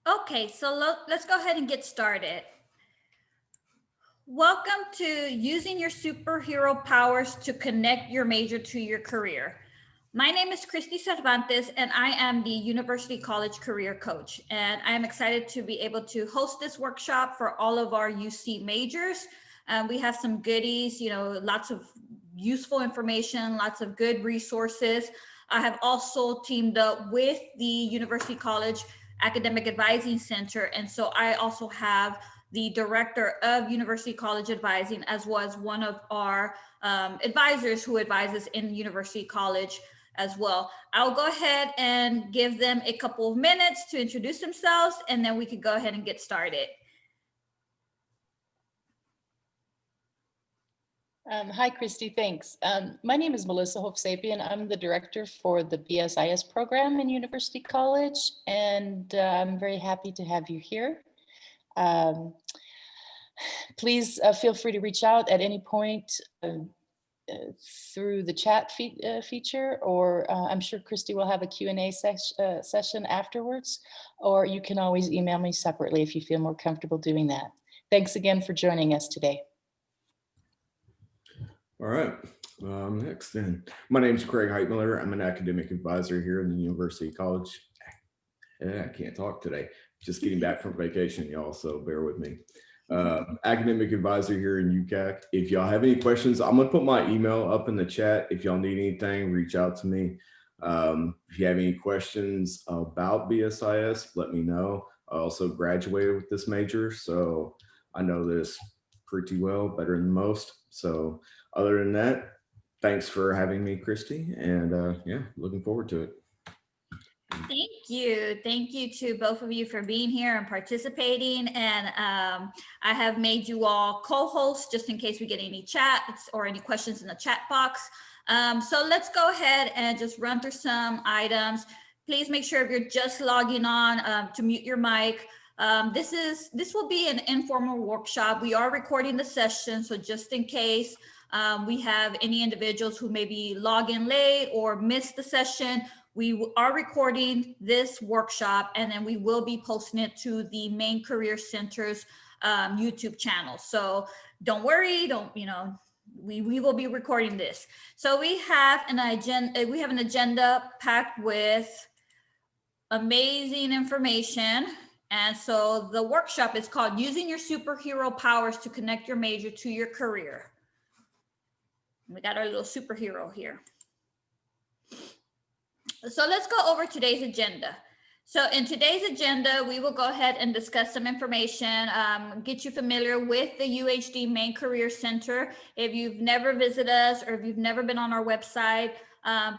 Okay, so let's go ahead and get started. Welcome to Using Your Superhero Powers to Connect Your Major to Your Career. My name is Christy Cervantes, and I am the University College Career Coach. And I am excited to be able to host this workshop for all of our UC majors. We have some goodies, lots of useful information, lots of good resources. I have also teamed up with the University College Academic Advising Center. And so I also have the director of University College Advising, as well as one of our advisors who advises in University College as well. I'll go ahead and give them a couple of minutes to introduce themselves, and then we can go ahead and get started. Hi, Christy, thanks. My name is Melissa Hovsapian. I'm the director for the BSIS program in University College, and I'm very happy to have you here. Please feel free to reach out at any point through the chat feature, or I'm sure Christy will have a Q&A session afterwards, or you can always email me separately if you feel more comfortable doing that. Thanks again for joining us today. All right, next then. My name is Craig Heitmiller. I'm an academic advisor here in the University College. I can't talk today. Just getting back from vacation, y'all, so bear with me. Academic advisor here in UCAC. If y'all have any questions, I'm gonna put my email up in the chat. If y'all need anything, reach out to me. If you have any questions about BSIS, let me know. I also graduated with this major, so I know this pretty well, better than most. So other than that, thanks for having me, Christy, and yeah, looking forward to it. Thank you. Thank you to both of you for being here and participating. And I have made you all co-hosts just in case we get any chats or any questions in the chat box. So let's go ahead and just run through some items. Please make sure if you're just logging on to mute your mic. This will be an informal workshop. We are recording the session, so just in case we have any individuals who maybe log in late or miss the session, we are recording this workshop, and then we will be posting it to the Maine Career Center's YouTube channel. So don't worry, we will be recording this. So we have an agenda packed with amazing information. And so the workshop is called Using Your Superhero Powers to Connect Your Major to Your Career. We got our little superhero here. So let's go over today's agenda. So in today's agenda, we will go ahead and discuss some information, get you familiar with the UHD Maine Career Center. If you've never visited us or if you've never been on our website,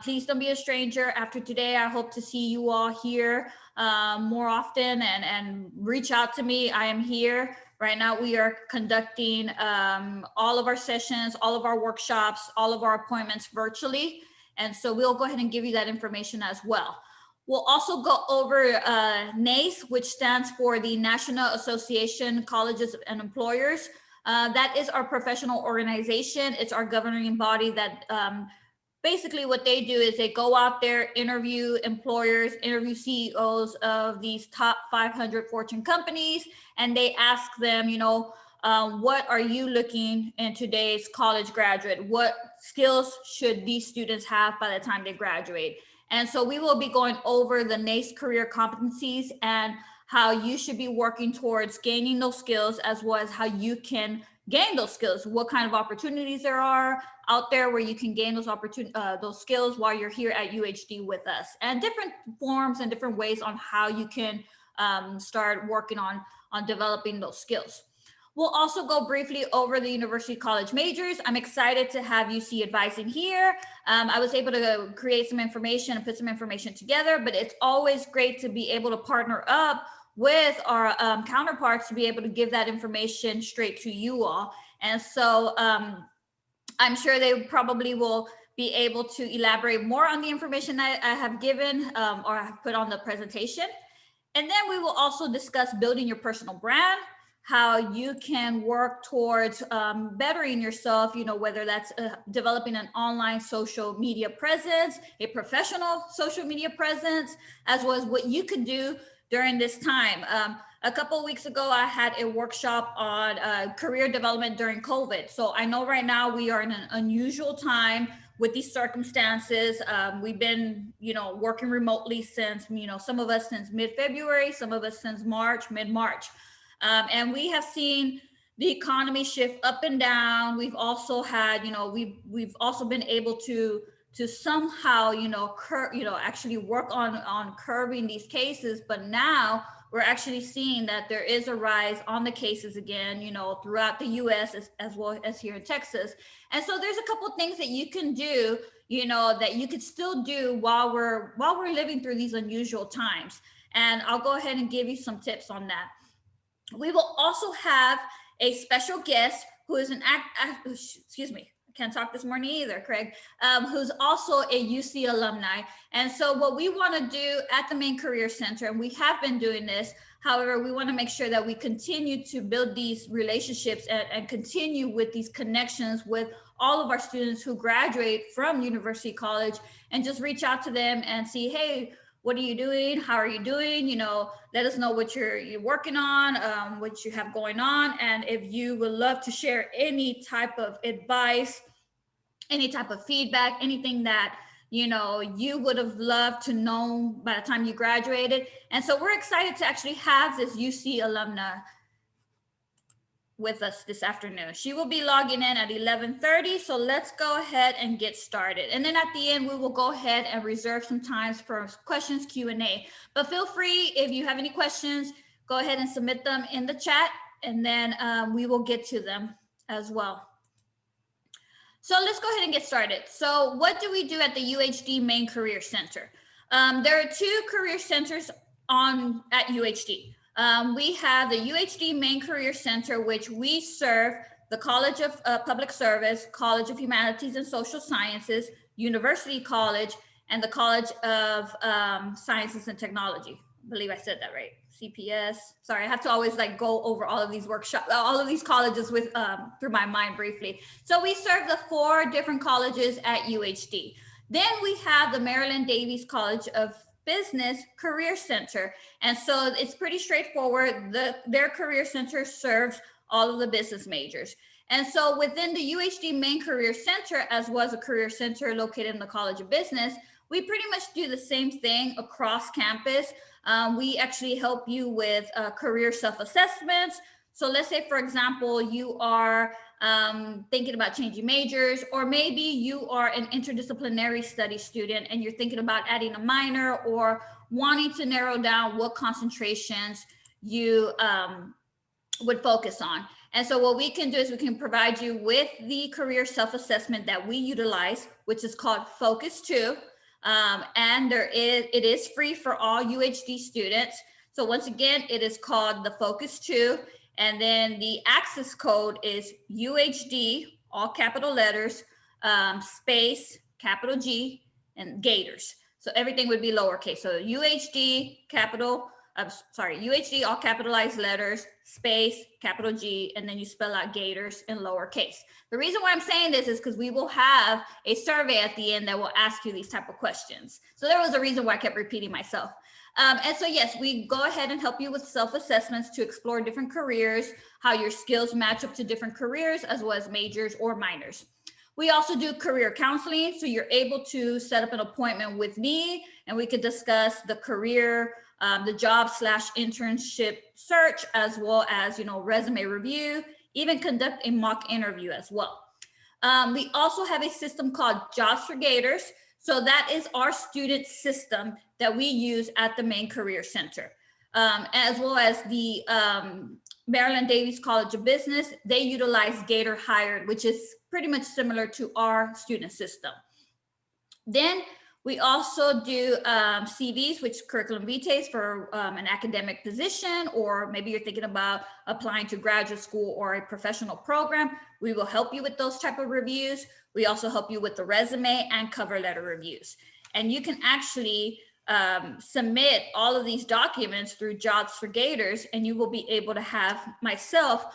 please don't be a stranger. After today, I hope to see you all here more often and reach out to me. I am here. Right now, we are conducting all of our sessions, all of our workshops, all of our appointments virtually. And so we'll go ahead and give you that information as well. We'll also go over NACE, which stands for the National Association Colleges and Employers. That is our professional organization. It's our governing body that basically what they do is they go out there, interview employers, interview CEOs of these top 500 Fortune companies, and they ask them, what are you looking in today's college graduate? What skills should these students have by the time they graduate? And so we will be going over the NACE career competencies and how you should be working towards gaining those skills, as well as how you can gain those skills, what kind of opportunities there are out there where you can gain those skills while you're here at UHD with us, and different forms and different ways on how you can start working on developing those skills. We'll also go briefly over the University College majors. I'm excited to have UC Advising here. I was able to create some information and put some information together, but it's always great to be able to partner up with our counterparts to be able to give that information straight to you all. And so I'm sure they probably will be able to elaborate more on the information I have given or I have put on the presentation. And then we will also discuss building your personal brand, how you can work towards bettering yourself, whether that's developing an online social media presence, a professional social media presence, as well as what you can do during this time. A couple of weeks ago, I had a workshop on career development during COVID. So I know right now we are in an unusual time with these circumstances. We've been, working remotely since, some of us since mid-February, some of us since mid-March. And we have seen the economy shift up and down. We've also had, we've also been able to somehow, actually work on curbing these cases. But now we're actually seeing that there is a rise on the cases again, throughout the US as well as here in Texas. And so there's a couple of things that you can do, that you could still do while we're living through these unusual times. And I'll go ahead and give you some tips on that. We will also have a special guest who is excuse me, I can't talk this morning either, Craig, who's also a UC alumni. And so what we want to do at the Main Career Center, and we have been doing this, however, we want to make sure that we continue to build these relationships and continue with these connections with all of our students who graduate from University College, and just reach out to them and see, hey, what are you doing? How are you doing? Let us know what you're working on, what you have going on. And if you would love to share any type of advice, any type of feedback, anything that, you would have loved to know by the time you graduated. And so we're excited to actually have this UC alumna with us this afternoon. She will be logging in at 11:30. So let's go ahead and get started. And then at the end, we will go ahead and reserve some times for questions, Q&A. But feel free, if you have any questions, go ahead and submit them in the chat, and then we will get to them as well. So let's go ahead and get started. So what do we do at the UHD Main Career Center? There are two career centers at UHD. We have the UHD Main Career Center, which we serve the College of Public Service, College of Humanities and Social Sciences, University College, and the College of Sciences and Technology. I believe I said that right. CPS. Sorry, I have to always go over all of these workshops, all of these colleges with through my mind briefly. So we serve the 4 different colleges at UHD. Then we have the Maryland Davies College of Business Career Center. And so it's pretty straightforward. Their career center serves all of the business majors. And so within the UHD Main Career Center, as well as a career center located in the College of Business, we pretty much do the same thing across campus. We actually help you with career self-assessments. So let's say, for example, you are thinking about changing majors, or maybe you are an interdisciplinary study student and you're thinking about adding a minor or wanting to narrow down what concentrations you would focus on. And so what we can do is we can provide you with the career self-assessment that we utilize, which is called Focus 2. And it is free for all UHD students. So once again, it is called the Focus 2. And then the access code is UHD, all capital letters, space, capital G, and Gators. So everything would be lowercase. So UHD, UHD, all capitalized letters, space, capital G, and then you spell out Gators in lowercase. The reason why I'm saying this is because we will have a survey at the end that will ask you these type of questions. So there was a reason why I kept repeating myself. And so, yes, we go ahead and help you with self-assessments to explore different careers, how your skills match up to different careers, as well as majors or minors. We also do career counseling. So you're able to set up an appointment with me and we could discuss the career, the job/internship search, as well as, resume review, even conduct a mock interview as well. We also have a system called Jobs for Gators. So that is our student system that we use at the Main Career Center, as well as the Maryland Davies College of Business. They utilize Gator Hired, which is pretty much similar to our student system. Then we also do CVs, which curriculum vitae for an academic position, or maybe you're thinking about applying to graduate school or a professional program. We will help you with those type of reviews. We also help you with the resume and cover letter reviews. And you can actually submit all of these documents through Jobs for Gators, and you will be able to have myself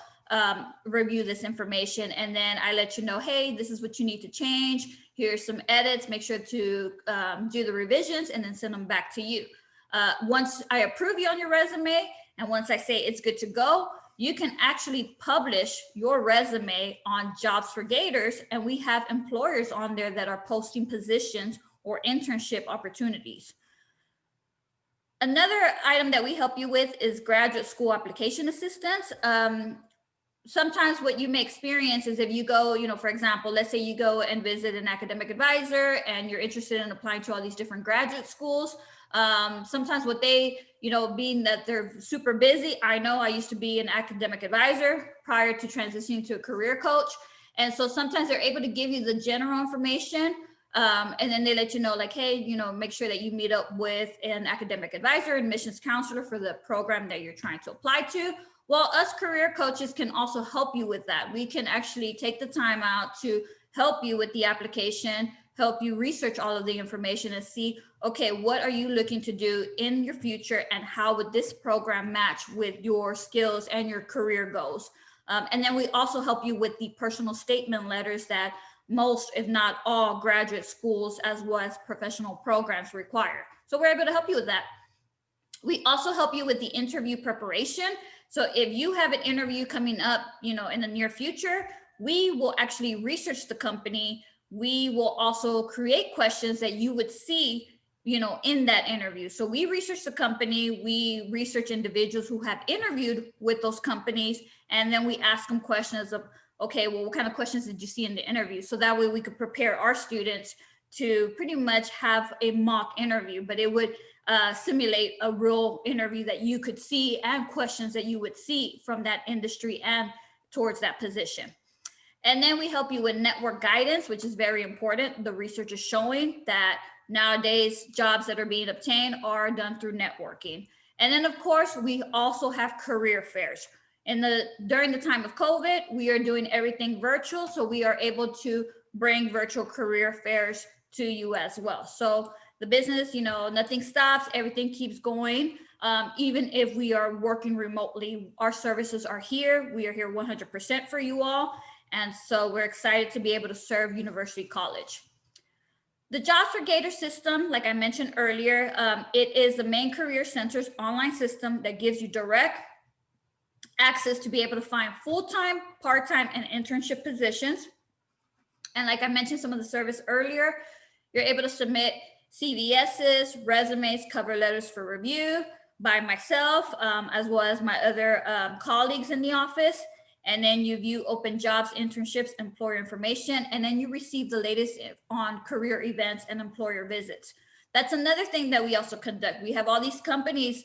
review this information. And then I let you know, hey, this is what you need to change. Here's some edits. Make sure to do the revisions and then send them back to you. Once I approve you on your resume, and once I say it's good to go, you can actually publish your resume on Jobs for Gators, and we have employers on there that are posting positions or internship opportunities. Another item that we help you with is graduate school application assistance. Sometimes what you may experience is if you go, for example, let's say you go and visit an academic advisor and you're interested in applying to all these different graduate schools. Sometimes what they, being that they're super busy, I know I used to be an academic advisor prior to transitioning to a career coach. And so sometimes they're able to give you the general information. And then they let you know, like, hey, make sure that you meet up with an academic advisor, admissions counselor for the program that you're trying to apply to. Well, us career coaches can also help you with that. We can actually take the time out to help you with the application, help you research all of the information and see, okay, what are you looking to do in your future and how would this program match with your skills and your career goals? And then we also help you with the personal statement letters that most, if not all, graduate schools as well as professional programs require. So we're able to help you with that. We also help you with the interview preparation. So if you have an interview coming up, in the near future, we will actually research the company. We will also create questions that you would see, in that interview. So we research the company, we research individuals who have interviewed with those companies, and then we ask them questions of, okay, well, what kind of questions did you see in the interview? So that way we could prepare our students to pretty much have a mock interview, but it would simulate a real interview that you could see and questions that you would see from that industry and towards that position. And then we help you with network guidance, which is very important. The research is showing that nowadays jobs that are being obtained are done through networking. And then of course, we also have career fairs. During the time of COVID, we are doing everything virtual. So we are able to bring virtual career fairs to you as well. So the business, nothing stops, everything keeps going. Even if we are working remotely, our services are here. We are here 100% for you all. And so we're excited to be able to serve University College. The Jobs for Gators system, like I mentioned earlier, it is the main career center's online system that gives you direct access to be able to find full-time, part-time, and internship positions. And like I mentioned some of the service earlier, you're able to submit CVSs, resumes, cover letters for review by myself, as well as my other colleagues in the office. And then you view open jobs, internships, employer information, and then you receive the latest on career events and employer visits. That's another thing that we also conduct. We have all these companies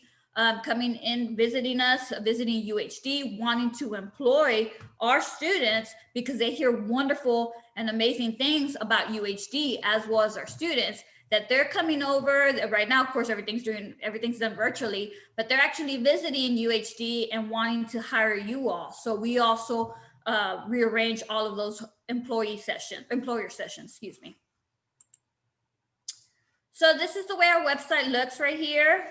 coming in, visiting us, visiting UHD, wanting to employ our students because they hear wonderful and amazing things about UHD as well as our students, that they're coming over. Right now, of course, everything's done virtually, but they're actually visiting UHD and wanting to hire you all. So we also rearrange all of those employer sessions, excuse me. So this is the way our website looks right here.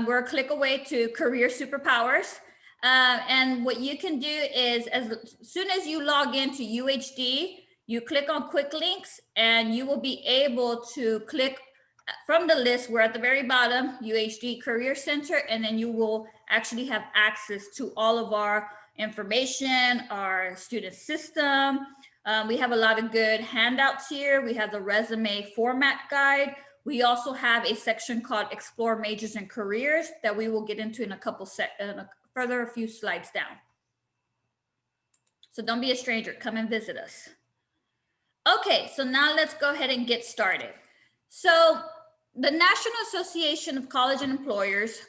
We're a click away to Career Superpowers. And what you can do is as soon as you log into UHD, you click on quick links and you will be able to click from the list. We're at the very bottom, UHD Career Center, and then you will actually have access to all of our information, our student system. We have a lot of good handouts here. We have the resume format guide. We also have a section called Explore Majors and Careers that we will get into in a few slides down. So don't be a stranger, come and visit us. Okay, so now let's go ahead and get started. So the National Association of College and Employers,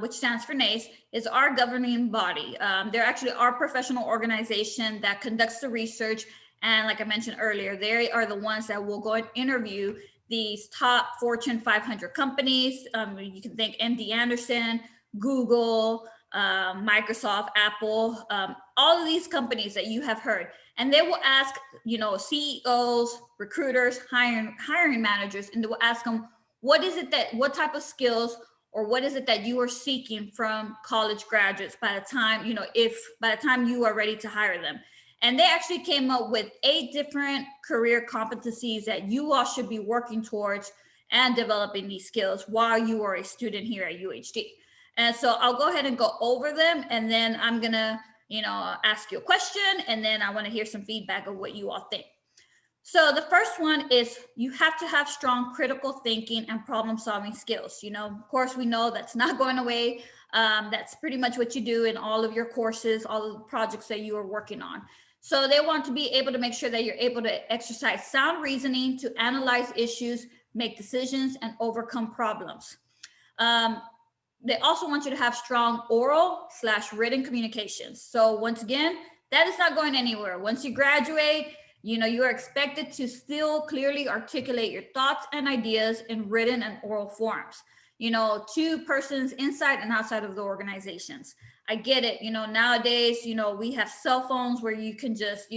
which stands for NACE, is our governing body. They're actually our professional organization that conducts the research. And like I mentioned earlier, they are the ones that will go and interview these top Fortune 500 companies. You can think MD Anderson, Google, Microsoft, Apple, all of these companies that you have heard. And they will ask, CEOs, recruiters, hiring managers, and they will ask them, what type of skills or what is it that you are seeking from college graduates by the time, by the time you are ready to hire them. And they actually came up with 8 different career competencies that you all should be working towards and developing these skills while you are a student here at UHD. And so I'll go ahead and go over them, and then I'm gonna, ask you a question, and then I want to hear some feedback of what you all think. So the first one is you have to have strong critical thinking and problem solving skills. Of course, we know that's not going away. That's pretty much what you do in all of your courses, all of the projects that you are working on. So they want to be able to make sure that you're able to exercise sound reasoning to analyze issues, make decisions, and overcome problems. They also want you to have strong oral/written communications. So once again, that is not going anywhere. Once you graduate, you are expected to still clearly articulate your thoughts and ideas in written and oral forms, to persons inside and outside of the organizations. I get it. Nowadays, we have cell phones where you can just,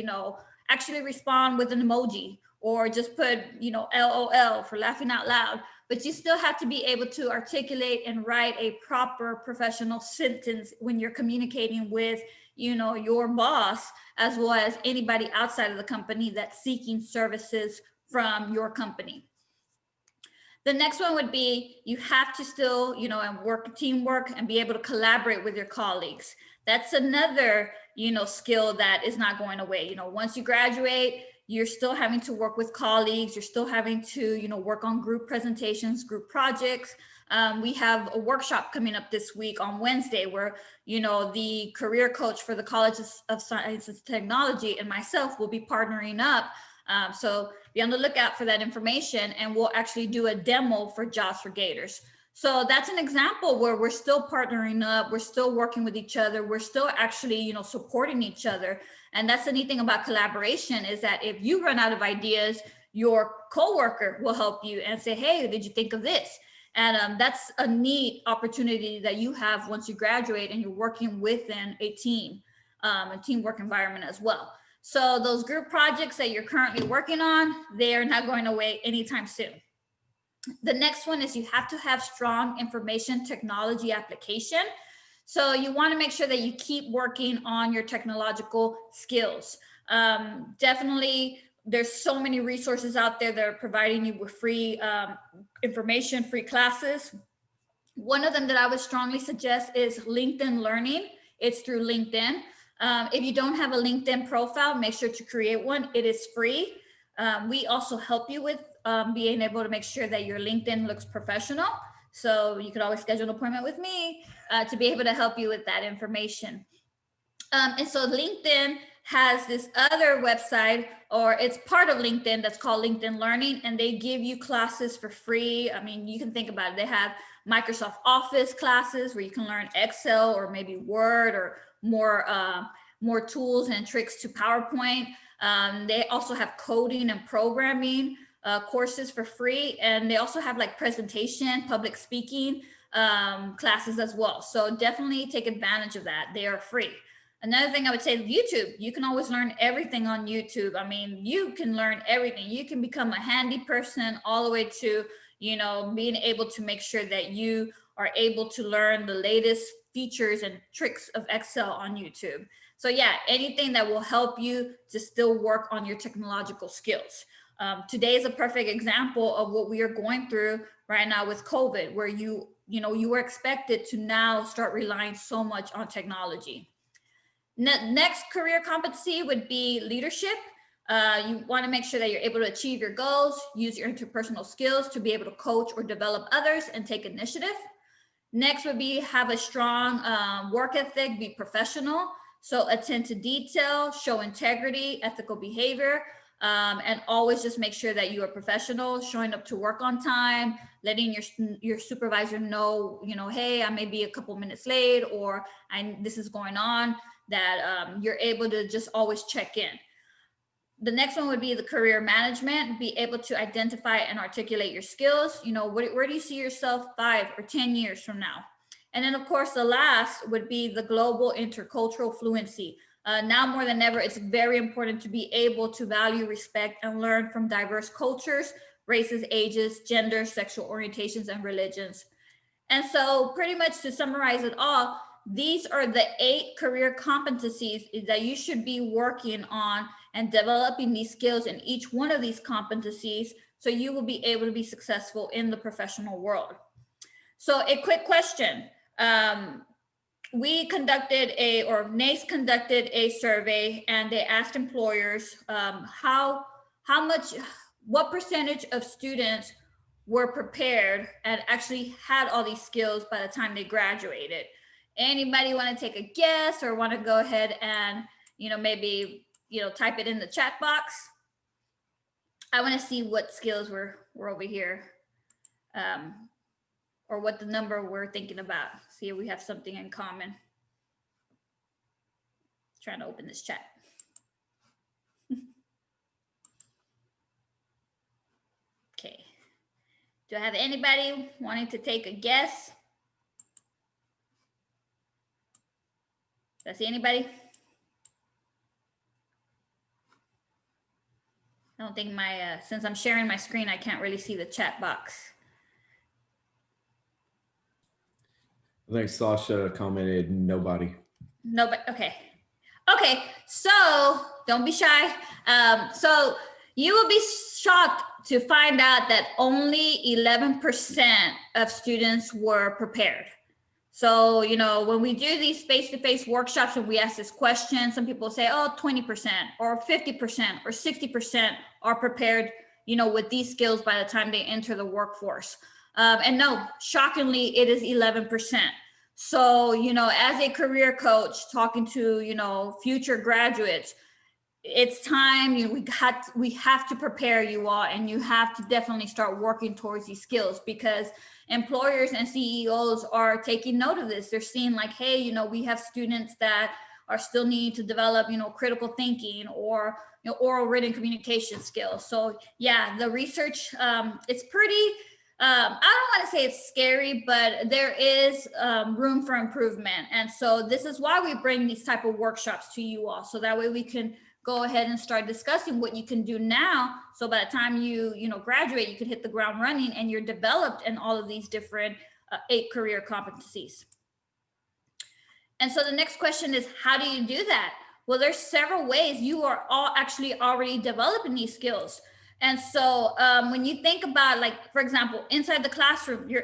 actually respond with an emoji or just put, LOL for laughing out loud. But you still have to be able to articulate and write a proper professional sentence when you're communicating with, your boss, as well as anybody outside of the company that's seeking services from your company. The next one would be you have to still, and work teamwork and be able to collaborate with your colleagues. That's another, skill that is not going away. Once you graduate, you're still having to work with colleagues. You're still having to, work on group presentations, group projects. We have a workshop coming up this week on Wednesday where, the career coach for the College of Science and Technology and myself will be partnering up. So be on the lookout for that information, and we'll actually do a demo for Jobs for Gators. So that's an example where we're still partnering up, we're still working with each other, we're still actually, supporting each other. And that's the neat thing about collaboration is that if you run out of ideas, your coworker will help you and say, hey, did you think of this? And that's a neat opportunity that you have once you graduate and you're working within a team, a teamwork environment as well. So those group projects that you're currently working on, they are not going away anytime soon. The next one is you have to have strong information technology application. So you want to make sure that you keep working on your technological skills. Definitely, there's so many resources out there that are providing you with free information, free classes. One of them that I would strongly suggest is LinkedIn Learning. It's through LinkedIn. If you don't have a LinkedIn profile, make sure to create one. It is free. We also help you with being able to make sure that your LinkedIn looks professional. So you could always schedule an appointment with me to be able to help you with that information. And so LinkedIn has this other website, or it's part of LinkedIn that's called LinkedIn Learning, and they give you classes for free. I mean, you can think about it. They have Microsoft Office classes where you can learn Excel or maybe Word or more tools and tricks to PowerPoint. They also have coding and programming courses for free. And they also have like presentation, public speaking classes as well. So definitely take advantage of that. They are free. Another thing I would say, YouTube. You can always learn everything on YouTube. I mean, you can learn everything. You can become a handy person all the way to, being able to make sure that you are able to learn the latest features and tricks of Excel on YouTube. So yeah, anything that will help you to still work on your technological skills. Today is a perfect example of what we are going through right now with COVID, where you were expected to now start relying so much on technology. Next career competency would be leadership. You want to make sure that you're able to achieve your goals, use your interpersonal skills to be able to coach or develop others and take initiative. Next would be have a strong work ethic, be professional. So attend to detail, show integrity, ethical behavior, and always just make sure that you are professional, showing up to work on time, letting your supervisor know, hey, I may be a couple minutes late, or this is going on, that you're able to just always check in. The next one would be the career management, be able to identify and articulate your skills. Where do you see yourself 5 or 10 years from now? And then, of course, the last would be the global intercultural fluency. Now more than ever, it's very important to be able to value, respect, and learn from diverse cultures, races, ages, genders, sexual orientations, and religions. And so pretty much to summarize it all, these are the 8 career competencies that you should be working on and developing these skills in each one of these competencies so you will be able to be successful in the professional world. So a quick question. We conducted NACE conducted a survey, and they asked employers what percentage of students were prepared and actually had all these skills by the time they graduated. Anybody want to take a guess or want to go ahead and, maybe, type it in the chat box? I want to see what skills were over here, or what the number we're thinking about. See if we have something in common. Trying to open this chat. Okay. Do I have anybody wanting to take a guess? Do I see anybody? I don't think since I'm sharing my screen, I can't really see the chat box. I think Sasha commented nobody. Nobody, okay. Okay, so don't be shy. So you will be shocked to find out that only 11% of students were prepared. So, when we do these face-to-face workshops and we ask this question, some people say, 20% or 50% or 60% are prepared, with these skills by the time they enter the workforce. And no, shockingly, it is 11%. So, as a career coach talking to, future graduates, it's time, we have to prepare you all, and you have to definitely start working towards these skills, because employers and CEOs are taking note of this. They're seeing like, hey, we have students that are still needing to develop, critical thinking or, oral written communication skills. So yeah, the research, it's pretty, I don't want to say it's scary, but there is room for improvement. And so this is why we bring these type of workshops to you all. So that way we can go ahead and start discussing what you can do now. So by the time you graduate, you can hit the ground running and you're developed in all of these different 8 career competencies. And so the next question is, how do you do that? Well, there's several ways. You are all actually already developing these skills. And so when you think about, like, for example, inside the classroom, you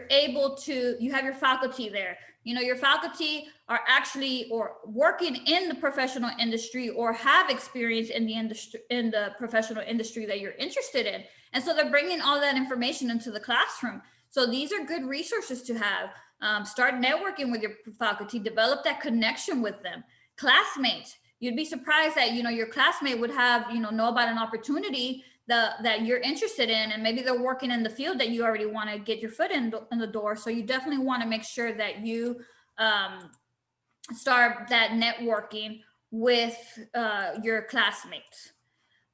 have your faculty there. Your faculty are actually or working in the professional industry or have experience in the industry, in the professional industry that you're interested in. And so they're bringing all that information into the classroom. So these are good resources to have. Start networking with your faculty, develop that connection with them. Classmates, you'd be surprised that, your classmate would have, know about an opportunity that you're interested in, and maybe they're working in the field that you already want to get your foot in the door. So you definitely want to make sure that you start that networking with your classmates.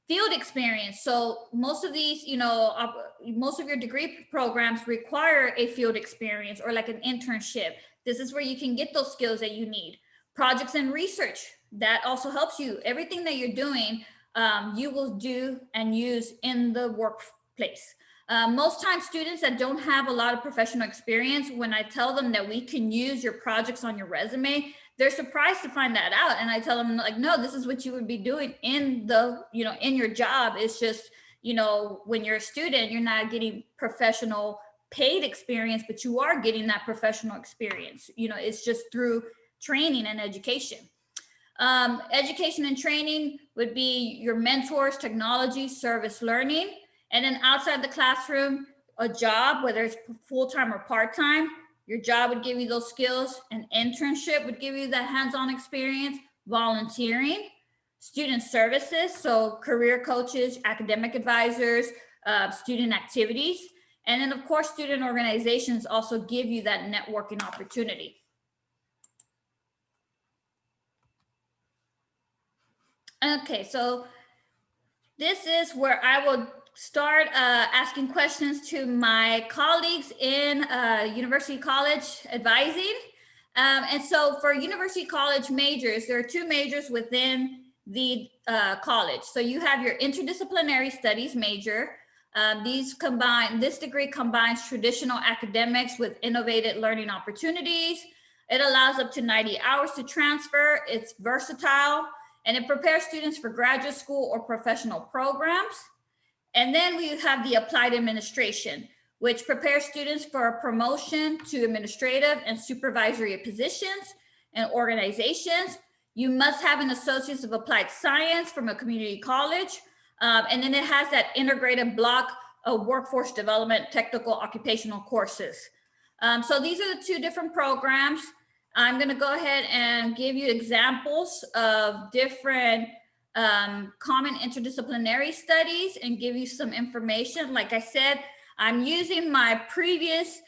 Field experience. So most of these, most of your degree programs require a field experience or like an internship. This is where you can get those skills that you need. Projects and research, that also helps you. Everything that you're doing, you will do and use in the workplace. Most times students that don't have a lot of professional experience, when I tell them that we can use your projects on your resume, they're surprised to find that out. And I tell them, like, no, this is what you would be doing in the, in your job. It's just, when you're a student, you're not getting professional paid experience, but you are getting that professional experience. It's just through training and education. Education and training would be your mentors, technology, service learning. And then outside the classroom, a job, whether it's full-time or part-time, your job would give you those skills. An internship would give you that hands-on experience. Volunteering, student services, so career coaches, academic advisors, student activities. And then of course, student organizations also give you that networking opportunity. Okay, so this is where I will start asking questions to my colleagues in University College Advising. And so for University College majors, there are 2 majors within the college. So you have your interdisciplinary studies major. This degree combines traditional academics with innovative learning opportunities. It allows up to 90 hours to transfer. It's versatile. And it prepares students for graduate school or professional programs. And then we have the applied administration, which prepares students for promotion to administrative and supervisory positions and organizations. You must have an Associates of Applied Science from a community college. And then it has that integrated block of workforce development, technical occupational courses. So these are the two different programs. I'm going to go ahead and give you examples of different common interdisciplinary studies and give you some information. Like I said, I'm using my previous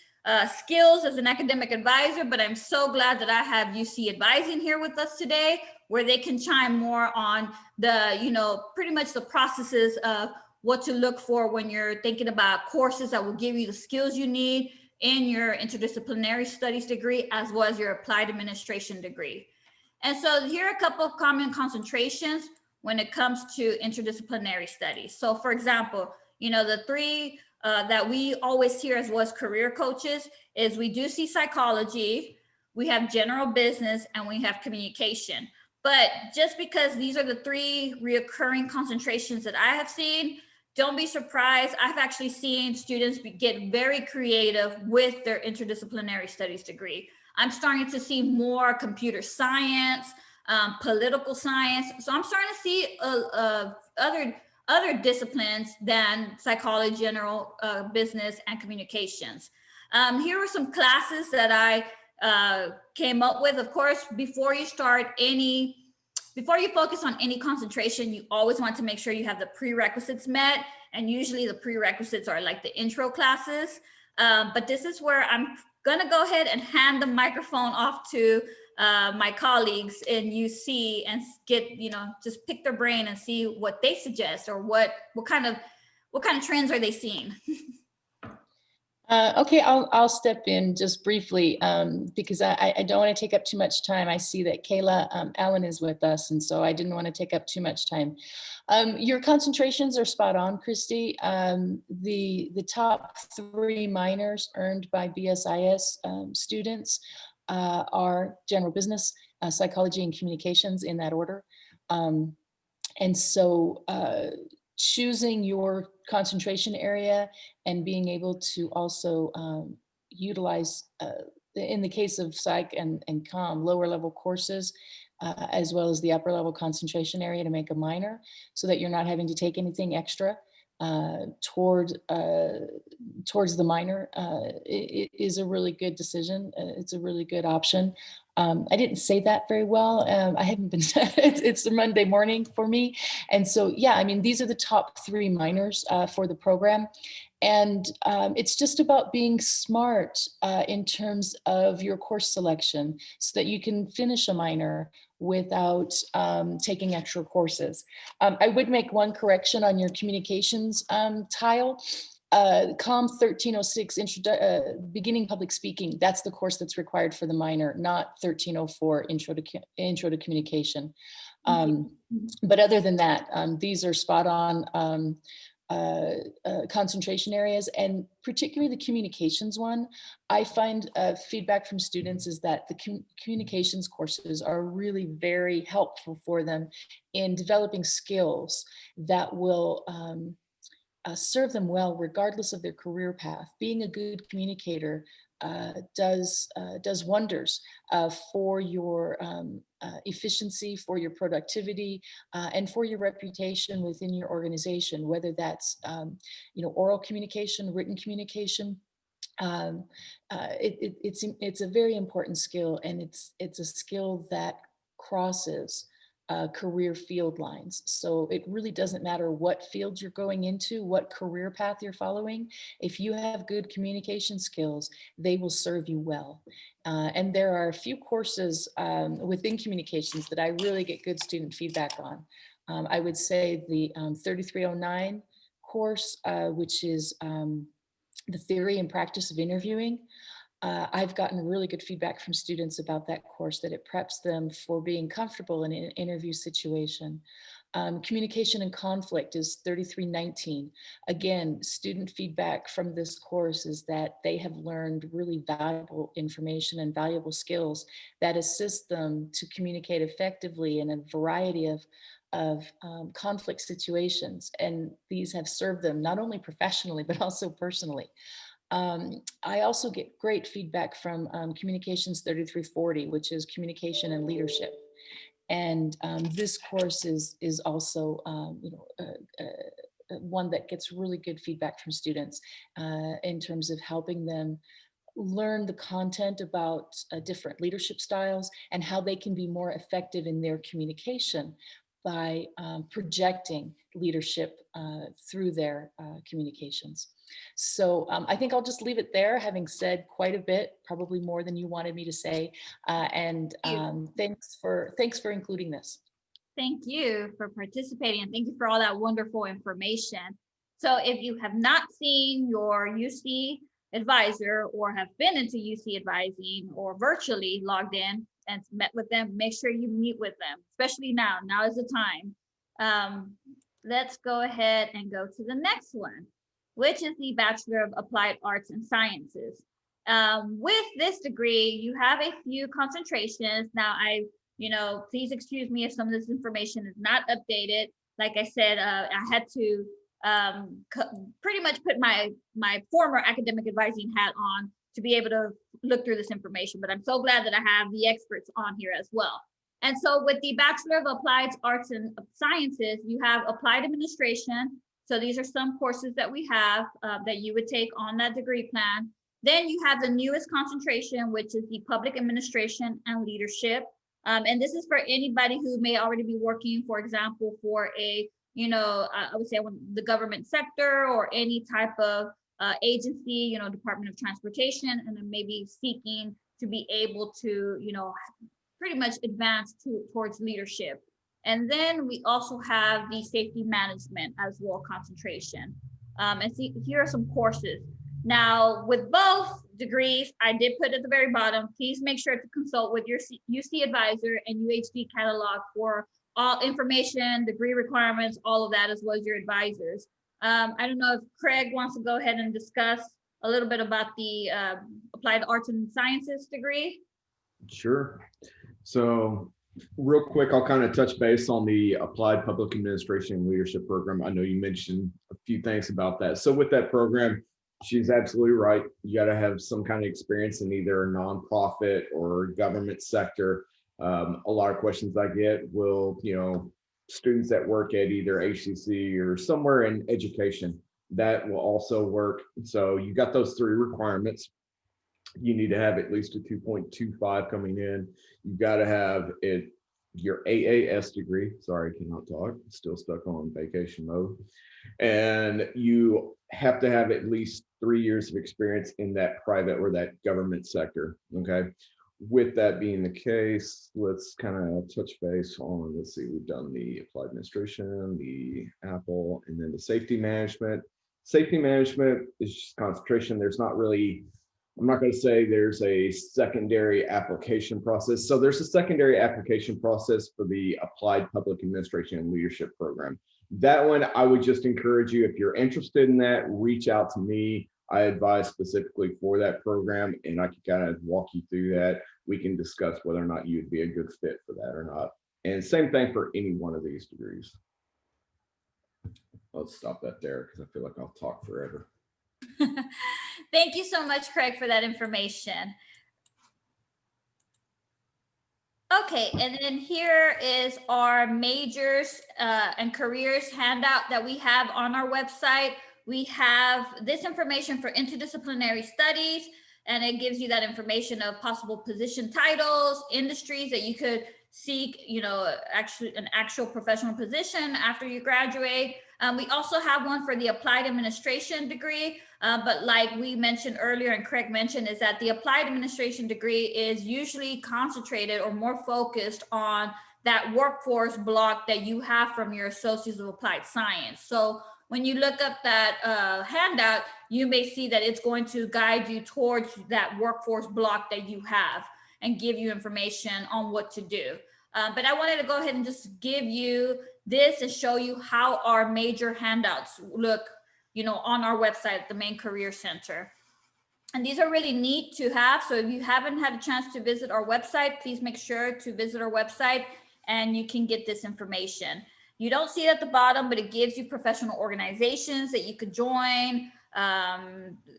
skills as an academic advisor, but I'm so glad that I have UC Advising here with us today, where they can chime more on the, pretty much the processes of what to look for when you're thinking about courses that will give you the skills you need in your interdisciplinary studies degree, as well as your applied administration degree. And so here are a couple of common concentrations when it comes to interdisciplinary studies. So for example, the three that we always hear as well as career coaches is we do see psychology, we have general business, and we have communication. But just because these are the three reoccurring concentrations that I have seen, don't be surprised. I've actually seen students get very creative with their interdisciplinary studies degree. I'm starting to see more computer science, political science. So I'm starting to see other disciplines than psychology, general business, and communications. Here are some classes that I came up with. Of course, before you focus on any concentration, you always want to make sure you have the prerequisites met. And usually the prerequisites are like the intro classes. But this is where I'm gonna go ahead and hand the microphone off to my colleagues in UC and get, just pick their brain and see what they suggest or what kind of trends are they seeing. Okay, I'll step in just briefly because I don't want to take up too much time. I see that Kayla Allen is with us, and so I didn't want to take up too much time. Your concentrations are spot on, Christy. The top 3 minors earned by BSIS students are general business, psychology, and communications in that order. And so choosing your concentration area and being able to also utilize, in the case of psych and comm, lower level courses, as well as the upper level concentration area to make a minor, so that you're not having to take anything extra towards the minor. It is a really good decision. It's a really good option. I didn't say that very well. I haven't been, it's a Monday morning for me. And so, yeah, I mean, these are the top 3 minors for the program. And it's just about being smart in terms of your course selection so that you can finish a minor without taking extra courses. I would make one correction on your communications tile. COM 1306, beginning public speaking, that's the course that's required for the minor, not 1304, intro to communication. But other than that, these are spot on concentration areas, and particularly the communications one. I find feedback from students is that the communications courses are really very helpful for them in developing skills that will serve them well regardless of their career path. Being a good communicator does wonders for your efficiency, for your productivity, and for your reputation within your organization, whether that's oral communication, written communication. It's a very important skill, and it's a skill that crosses career field lines. So it really doesn't matter what field you're going into, what career path you're following. If you have good communication skills, they will serve you well. And there are a few courses within communications that I really get good student feedback on. I would say the 3309 course, which is the theory and practice of interviewing. I've gotten really good feedback from students about that course, that it preps them for being comfortable in an interview situation. Communication and conflict is 3319. Again, student feedback from this course is that they have learned really valuable information and valuable skills that assist them to communicate effectively in a variety of of conflict situations, and these have served them not only professionally, but also personally. I also get great feedback from Communications 3340, which is communication and leadership. And this course is also, one that gets really good feedback from students in terms of helping them learn the content about different leadership styles and how they can be more effective in their communication by projecting leadership through their communications. So I think I'll just leave it there, having said quite a bit, probably more than you wanted me to say. And thanks for including this. Thank you for participating and thank you for all that wonderful information. So if you have not seen your UC advisor or have been into UC advising or virtually logged in and met with them, make sure you meet with them, especially now. Now is the time. Let's go ahead and go to the next one, which is the Bachelor of Applied Arts and Sciences. With this degree, you have a few concentrations. Now, please excuse me if some of this information is not updated. Like I said, I had to pretty much put my former academic advising hat on to be able to look through this information, but I'm so glad that I have the experts on here as well. And so with the Bachelor of Applied Arts and Sciences, you have Applied Administration. So these are some courses that we have that you would take on that degree plan. Then you have the newest concentration, which is the Public Administration and Leadership. And this is for anybody who may already be working, for example, for a, I would say the government sector or any type of agency, Department of Transportation, and then maybe seeking to be able to, pretty much advance towards leadership. And then we also have the Safety Management as well concentration. And see, here are some courses. Now, with both degrees, I did put at the very bottom, please make sure to consult with your UC advisor and UHD catalog for all information, degree requirements, all of that, as well as your advisors. I don't know if Craig wants to go ahead and discuss a little bit about the Applied Arts and Sciences degree. Sure. So real quick, I'll kind of touch base on the Applied Public Administration and Leadership program. I know you mentioned a few things about that. So with that program, she's absolutely right. You got to have some kind of experience in either a nonprofit or government sector. A lot of questions I get will, students that work at either HCC or somewhere in education, that will also work. So you got those three requirements. You need to have at least a 2.25 coming in. You've got to have your AAS degree. Sorry, I cannot talk. Still stuck on vacation mode. And you have to have at least 3 years of experience in that private or that government sector. Okay. With that being the case, let's kind of touch base on, let's see, we've done the Applied Administration, the Apple, and then the Safety Management. Safety Management is just concentration. There's not really, I'm not going to say there's a secondary application process. So there's a secondary application process for the Applied Public Administration and Leadership program. That one, I would just encourage you, if you're interested in that, reach out to me. I advise specifically for that program, and I can kind of walk you through that. We can discuss whether or not you'd be a good fit for that or not. And same thing for any one of these degrees. Let's stop that there because I feel like I'll talk forever. Thank you so much, Craig, for that information. Okay, and then here is our majors and careers handout that we have on our website. We have this information for interdisciplinary studies, and it gives you that information of possible position titles, industries that you could seek, actually an actual professional position after you graduate. We also have one for the Applied Administration degree, but like we mentioned earlier and Craig mentioned, is that the Applied Administration degree is usually concentrated or more focused on that workforce block that you have from your Associates of Applied Science. So when you look up that handout, you may see that it's going to guide you towards that workforce block that you have and give you information on what to do. But I wanted to go ahead and just give you this and show you how our major handouts look, on our website, the main career center. And these are really neat to have. So if you haven't had a chance to visit our website, please make sure to visit our website and you can get this information. You don't see it at the bottom, but it gives you professional organizations that you could join,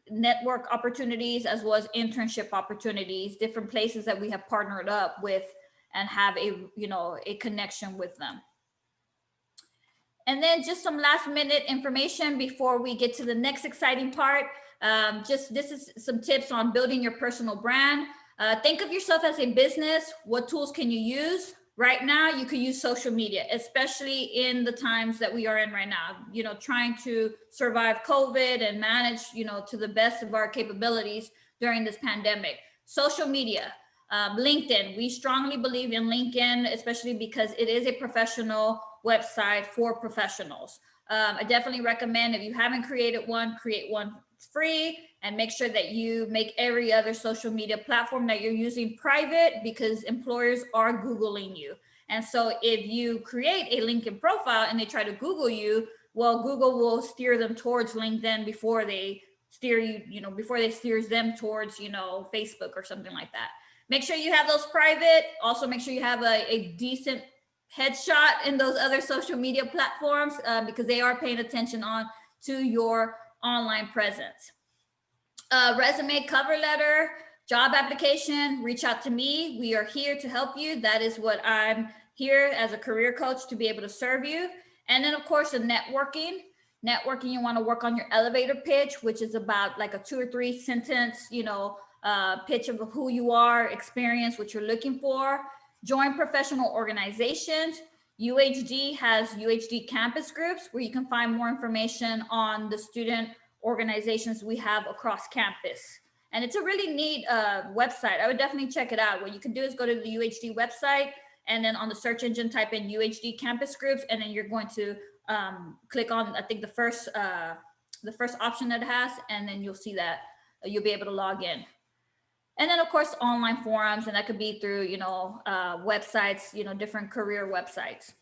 network opportunities, as well as internship opportunities, different places that we have partnered up with and have a connection with them. And then just some last minute information before we get to the next exciting part. This is some tips on building your personal brand. Think of yourself as a business. What tools can you use? Right now, you can use social media, especially in the times that we are in right now, trying to survive COVID and manage, to the best of our capabilities during this pandemic. Social media, LinkedIn, we strongly believe in LinkedIn, especially because it is a professional website for professionals. I definitely recommend, if you haven't created one, create one free, and make sure that you make every other social media platform that you're using private, because employers are Googling you. And so if you create a LinkedIn profile and they try to Google you, well, Google will steer them towards LinkedIn before they steer before they steers them towards, Facebook or something like that. Make sure you have those private. Also make sure you have a decent headshot in those other social media platforms, because they are paying attention to your online presence. Resume, cover letter, job application, reach out to me. We are here to help you. That is what I'm here as a career coach to be able to serve you. And then of course, the networking. You want to work on your elevator pitch, which is about like a 2 or 3 sentence, pitch of who you are, experience, what you're looking for. Join professional organizations. UHD has UHD campus groups where you can find more information on the student organizations we have across campus. And it's a really neat website. I would definitely check it out. What you can do is go to the UHD website, and then on the search engine, type in UHD campus groups, and then you're going to click on, I think, the first option that it has, and then you'll see that you'll be able to log in. And then of course, online forums, and that could be through, websites, different career websites.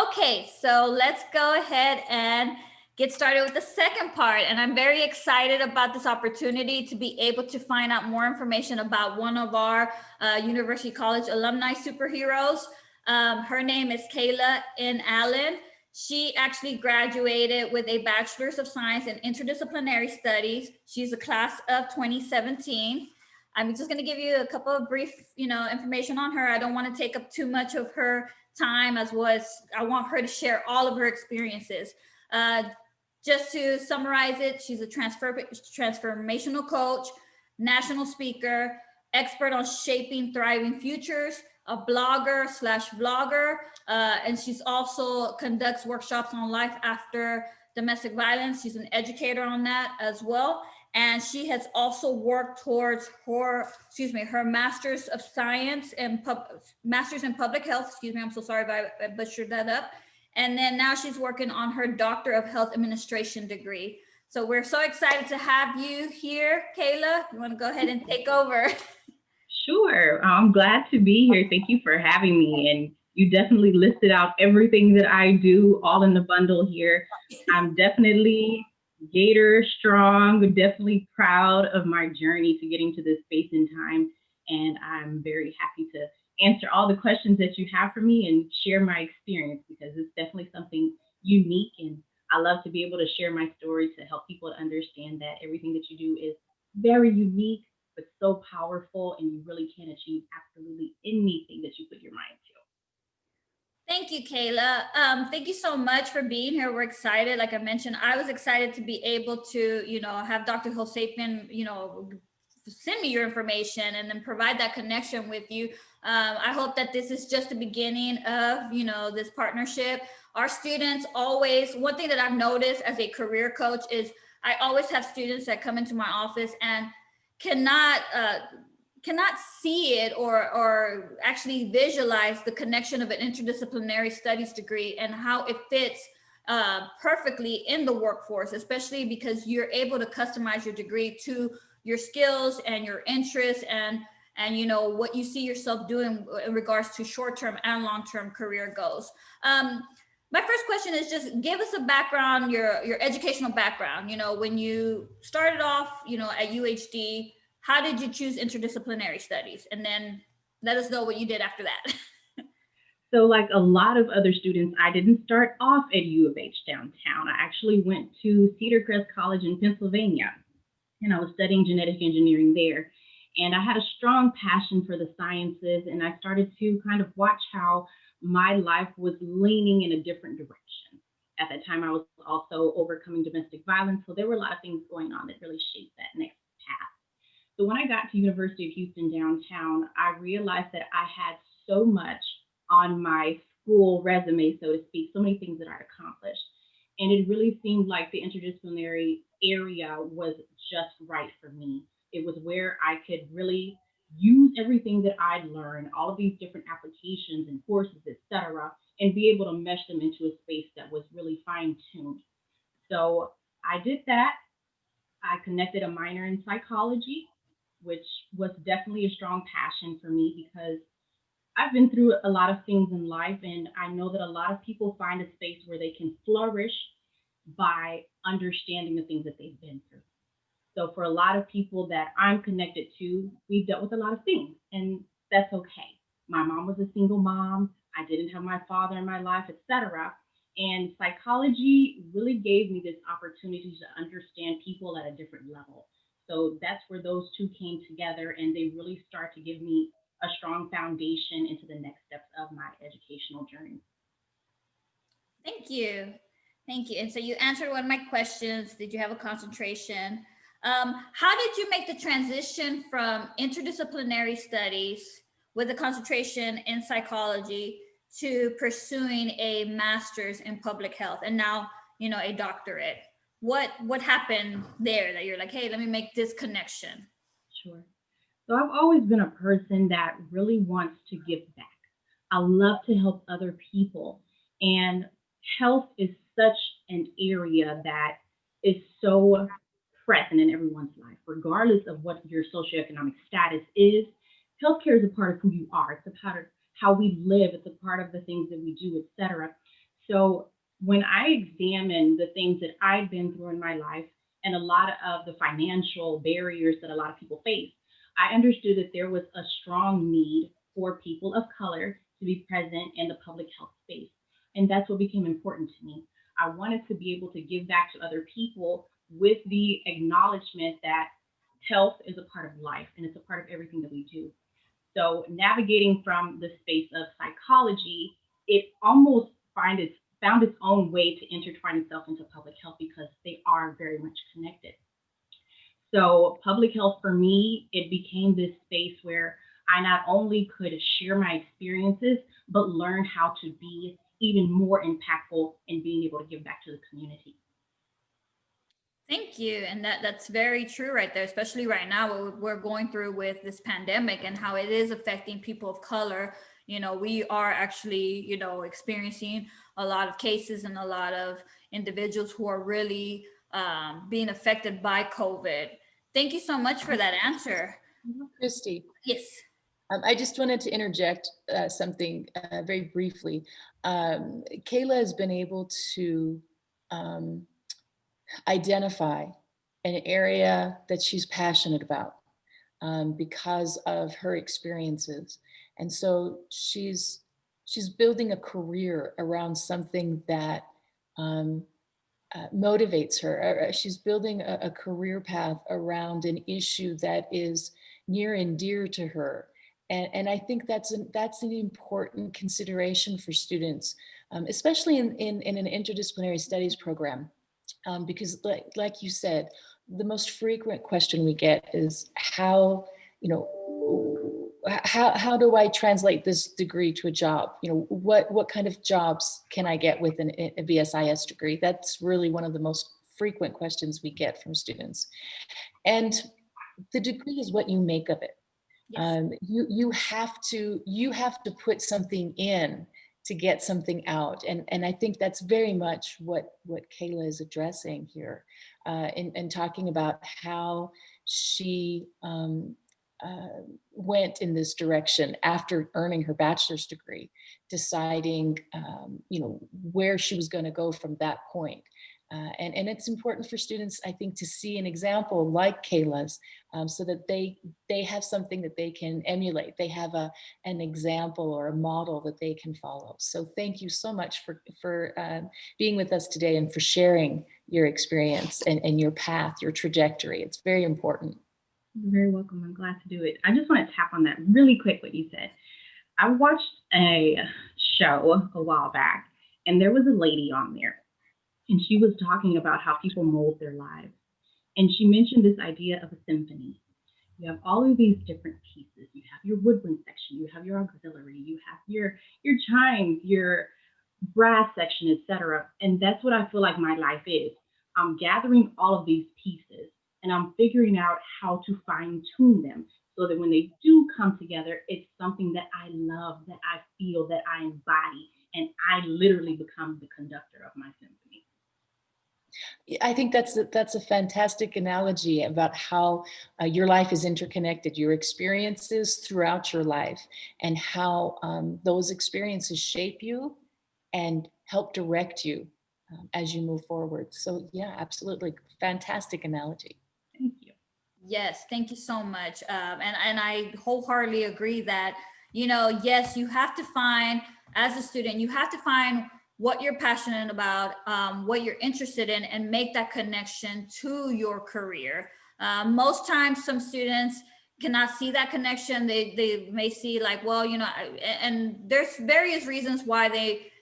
Okay, so let's go ahead and get started with the second part. And I'm very excited about this opportunity to be able to find out more information about one of our University College alumni superheroes. Her name is Kayla N. Allen. She actually graduated with a Bachelor's of Science in Interdisciplinary Studies. She's a class of 2017. I'm just going to give you a couple of brief, information on her. I don't want to take up too much of her time, I want her to share all of her experiences. Just to summarize it, she's a transformational coach, national speaker, expert on shaping thriving futures, a blogger/vlogger, and she's also conducts workshops on life after domestic violence. She's an educator on that as well. And she has also worked towards her Master's of Science and Master's in Public Health. I'm so sorry if I butchered that up. And then now she's working on her Doctor of Health Administration degree. So we're so excited to have you here, Kayla. You want to go ahead and take over? Sure. I'm glad to be here. Thank you for having me. And you definitely listed out everything that I do all in the bundle here. I'm definitely Gator strong, definitely proud of my journey to getting to this space and time. And I'm very happy to answer all the questions that you have for me and share my experience, because it's definitely something unique. And I love to be able to share my story to help people to understand that everything that you do is very unique, but so powerful, and you really can achieve absolutely anything that you put your mind to. Thank you, Kayla. Thank you so much for being here. We're excited. Like I mentioned, I was excited to be able to, have Dr. Hosapin, send me your information and then provide that connection with you. I hope that this is just the beginning of, this partnership. Our students always, one thing that I've noticed as a career coach is I always have students that come into my office and cannot see it or actually visualize the connection of an interdisciplinary studies degree and how it fits perfectly in the workforce, especially because you're able to customize your degree to your skills and your interests and what you see yourself doing in regards to short-term and long-term career goals. My first question is just give us a background, your educational background. When you started off, at UHD, how did you choose interdisciplinary studies? And then let us know what you did after that. So like a lot of other students, I didn't start off at U of H downtown. I actually went to Cedar Crest College in Pennsylvania, and I was studying genetic engineering there. And I had a strong passion for the sciences, and I started to kind of watch how my life was leaning in a different direction. At that time, I was also overcoming domestic violence, so there were a lot of things going on that really shaped that next path. So when I got to University of Houston downtown, I realized that I had so much on my school resume, so to speak, so many things that I'd accomplished. And it really seemed like the interdisciplinary area was just right for me. It was where I could really use everything that I'd learned, all of these different applications and courses, et cetera, and be able to mesh them into a space that was really fine tuned. So I did that. I connected a minor in psychology, which was definitely a strong passion for me because I've been through a lot of things in life, and I know that a lot of people find a space where they can flourish by understanding the things that they've been through. So, for a lot of people that I'm connected to, we've dealt with a lot of things, and that's okay. My mom was a single mom. I didn't have my father in my life, etc. And psychology really gave me this opportunity to understand people at a different level. So that's where those two came together, and they really start to give me a strong foundation into the next steps of my educational journey. Thank you. Thank you. And so you answered one of my questions. Did you have a concentration? How did you make the transition from interdisciplinary studies with a concentration in psychology to pursuing a master's in public health and now, a doctorate? What happened there that you're like, hey, let me make this connection? Sure. So I've always been a person that really wants to give back. I love to help other people. And health is such an area that is so present in everyone's life, regardless of what your socioeconomic status is. Healthcare is a part of who you are. It's a part of how we live. It's a part of the things that we do, etc. So when I examine the things that I've been through in my life and a lot of the financial barriers that a lot of people face, I understood that there was a strong need for people of color to be present in the public health space. And that's what became important to me. I wanted to be able to give back to other people with the acknowledgement that health is a part of life and it's a part of everything that we do. So navigating from the space of psychology, it almost found its own way to intertwine itself into public health because they are very much connected. So public health for me, it became this space where I not only could share my experiences, but learn how to be even more impactful in being able to give back to the community. Thank you. And that's very true right there, especially right now what we're going through with this pandemic and how it is affecting people of color. We are actually, experiencing a lot of cases and a lot of individuals who are really being affected by COVID. Thank you so much for that answer. Christy, Yes. I just wanted to interject something very briefly. Kayla has been able to identify an area that she's passionate about because of her experiences. And so she's building a career around something that motivates her. She's building a career path around an issue that is near and dear to her. And I think that's an important consideration for students, especially in an interdisciplinary studies program. Because like you said, the most frequent question we get is how do I translate this degree to a job? What kind of jobs can I get with a BSIS degree? That's really one of the most frequent questions we get from students. And the degree is what you make of it. Yes. You have to put something in to get something out. And I think that's very much what Kayla is addressing here and talking about how she went in this direction after earning her bachelor's degree, deciding, where she was going to go from that point. And it's important for students, I think, to see an example like Kayla's, so that they have something that they can emulate. They have an example or a model that they can follow. So thank you so much for being with us today and for sharing your experience and your path, your trajectory. It's very important. You're very welcome. I'm glad to do it. I just want to tap on that really quick, what you said. I watched a show a while back, and there was a lady on there. And she was talking about how people mold their lives. And she mentioned this idea of a symphony. You have all of these different pieces. You have your woodwind section, you have your auxiliary, you have your chimes, your brass section, etc. And that's what I feel like my life is. I'm gathering all of these pieces and I'm figuring out how to fine tune them so that when they do come together, it's something that I love, that I feel, that I embody, and I literally become the conductor of my symphony. I think that's a fantastic analogy about how your life is interconnected, your experiences throughout your life, and how those experiences shape you and help direct you as you move forward. So yeah, absolutely. Fantastic analogy. Thank you. Yes, thank you so much. And I wholeheartedly agree that, yes, you have to find, as a student, you have to find what you're passionate about, what you're interested in, and make that connection to your career. Most times, some students cannot see that connection. They may see like, well, and there's various reasons why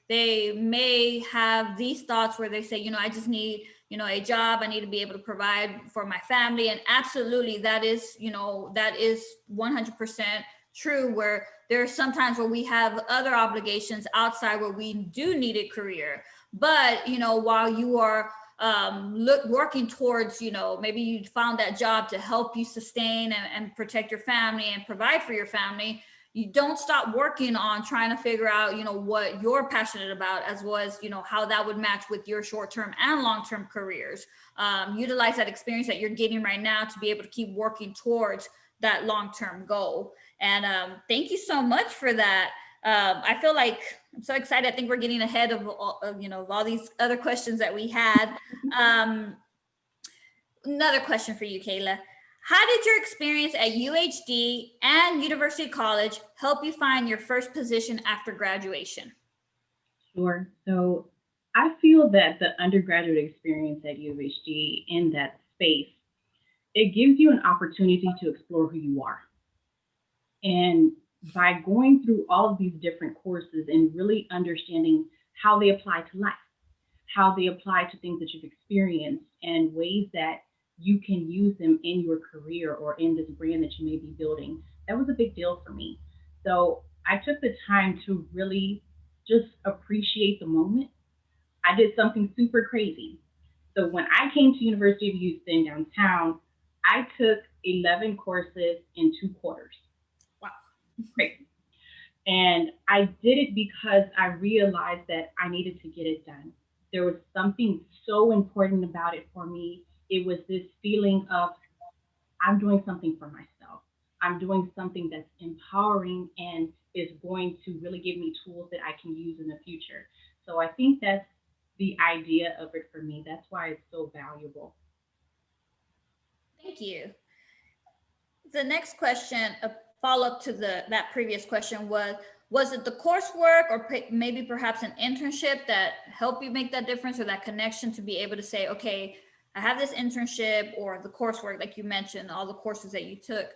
they may have these thoughts where they say, I just need, a job. I need to be able to provide for my family. And absolutely, that is 100% true, where there are some times where we have other obligations outside where we do need a career. But, while you are working towards, maybe you found that job to help you sustain and protect your family and provide for your family, you don't stop working on trying to figure out, what you're passionate about, as well as, how that would match with your short-term and long-term careers. Utilize that experience that you're getting right now to be able to keep working towards that long-term goal. And thank you so much for that. I feel like I'm so excited. I think we're getting ahead of all these other questions that we had. Another question for you, Kayla. How did your experience at UHD and University College help you find your first position after graduation? Sure. So I feel that the undergraduate experience at UHD in that space, it gives you an opportunity to explore who you are. And by going through all of these different courses and really understanding how they apply to life, how they apply to things that you've experienced, and ways that you can use them in your career or in this brand that you may be building, that was a big deal for me. So I took the time to really just appreciate the moment. I did something super crazy. So when I came to University of Houston downtown, I took 11 courses in 2 quarters. Wow. Crazy. And I did it because I realized that I needed to get it done. There was something so important about it for me. It was this feeling of, I'm doing something for myself. I'm doing something that's empowering and is going to really give me tools that I can use in the future. So I think that's the idea of it for me. That's why it's so valuable. Thank you. The next question, a follow-up to that previous question, was it the coursework or maybe perhaps an internship that helped you make that difference, or that connection to be able to say, okay, I have this internship, or the coursework, like you mentioned, all the courses that you took?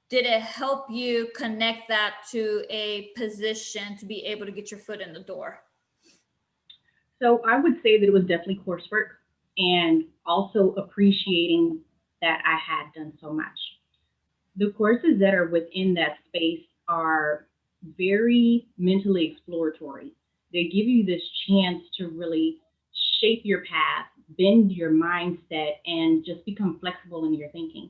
Did it help you connect that to a position to be able to get your foot in the door? So I would say that it was definitely coursework, and also appreciating that I had done so much. The courses that are within that space are very mentally exploratory. They give you this chance to really shape your path, bend your mindset, and just become flexible in your thinking.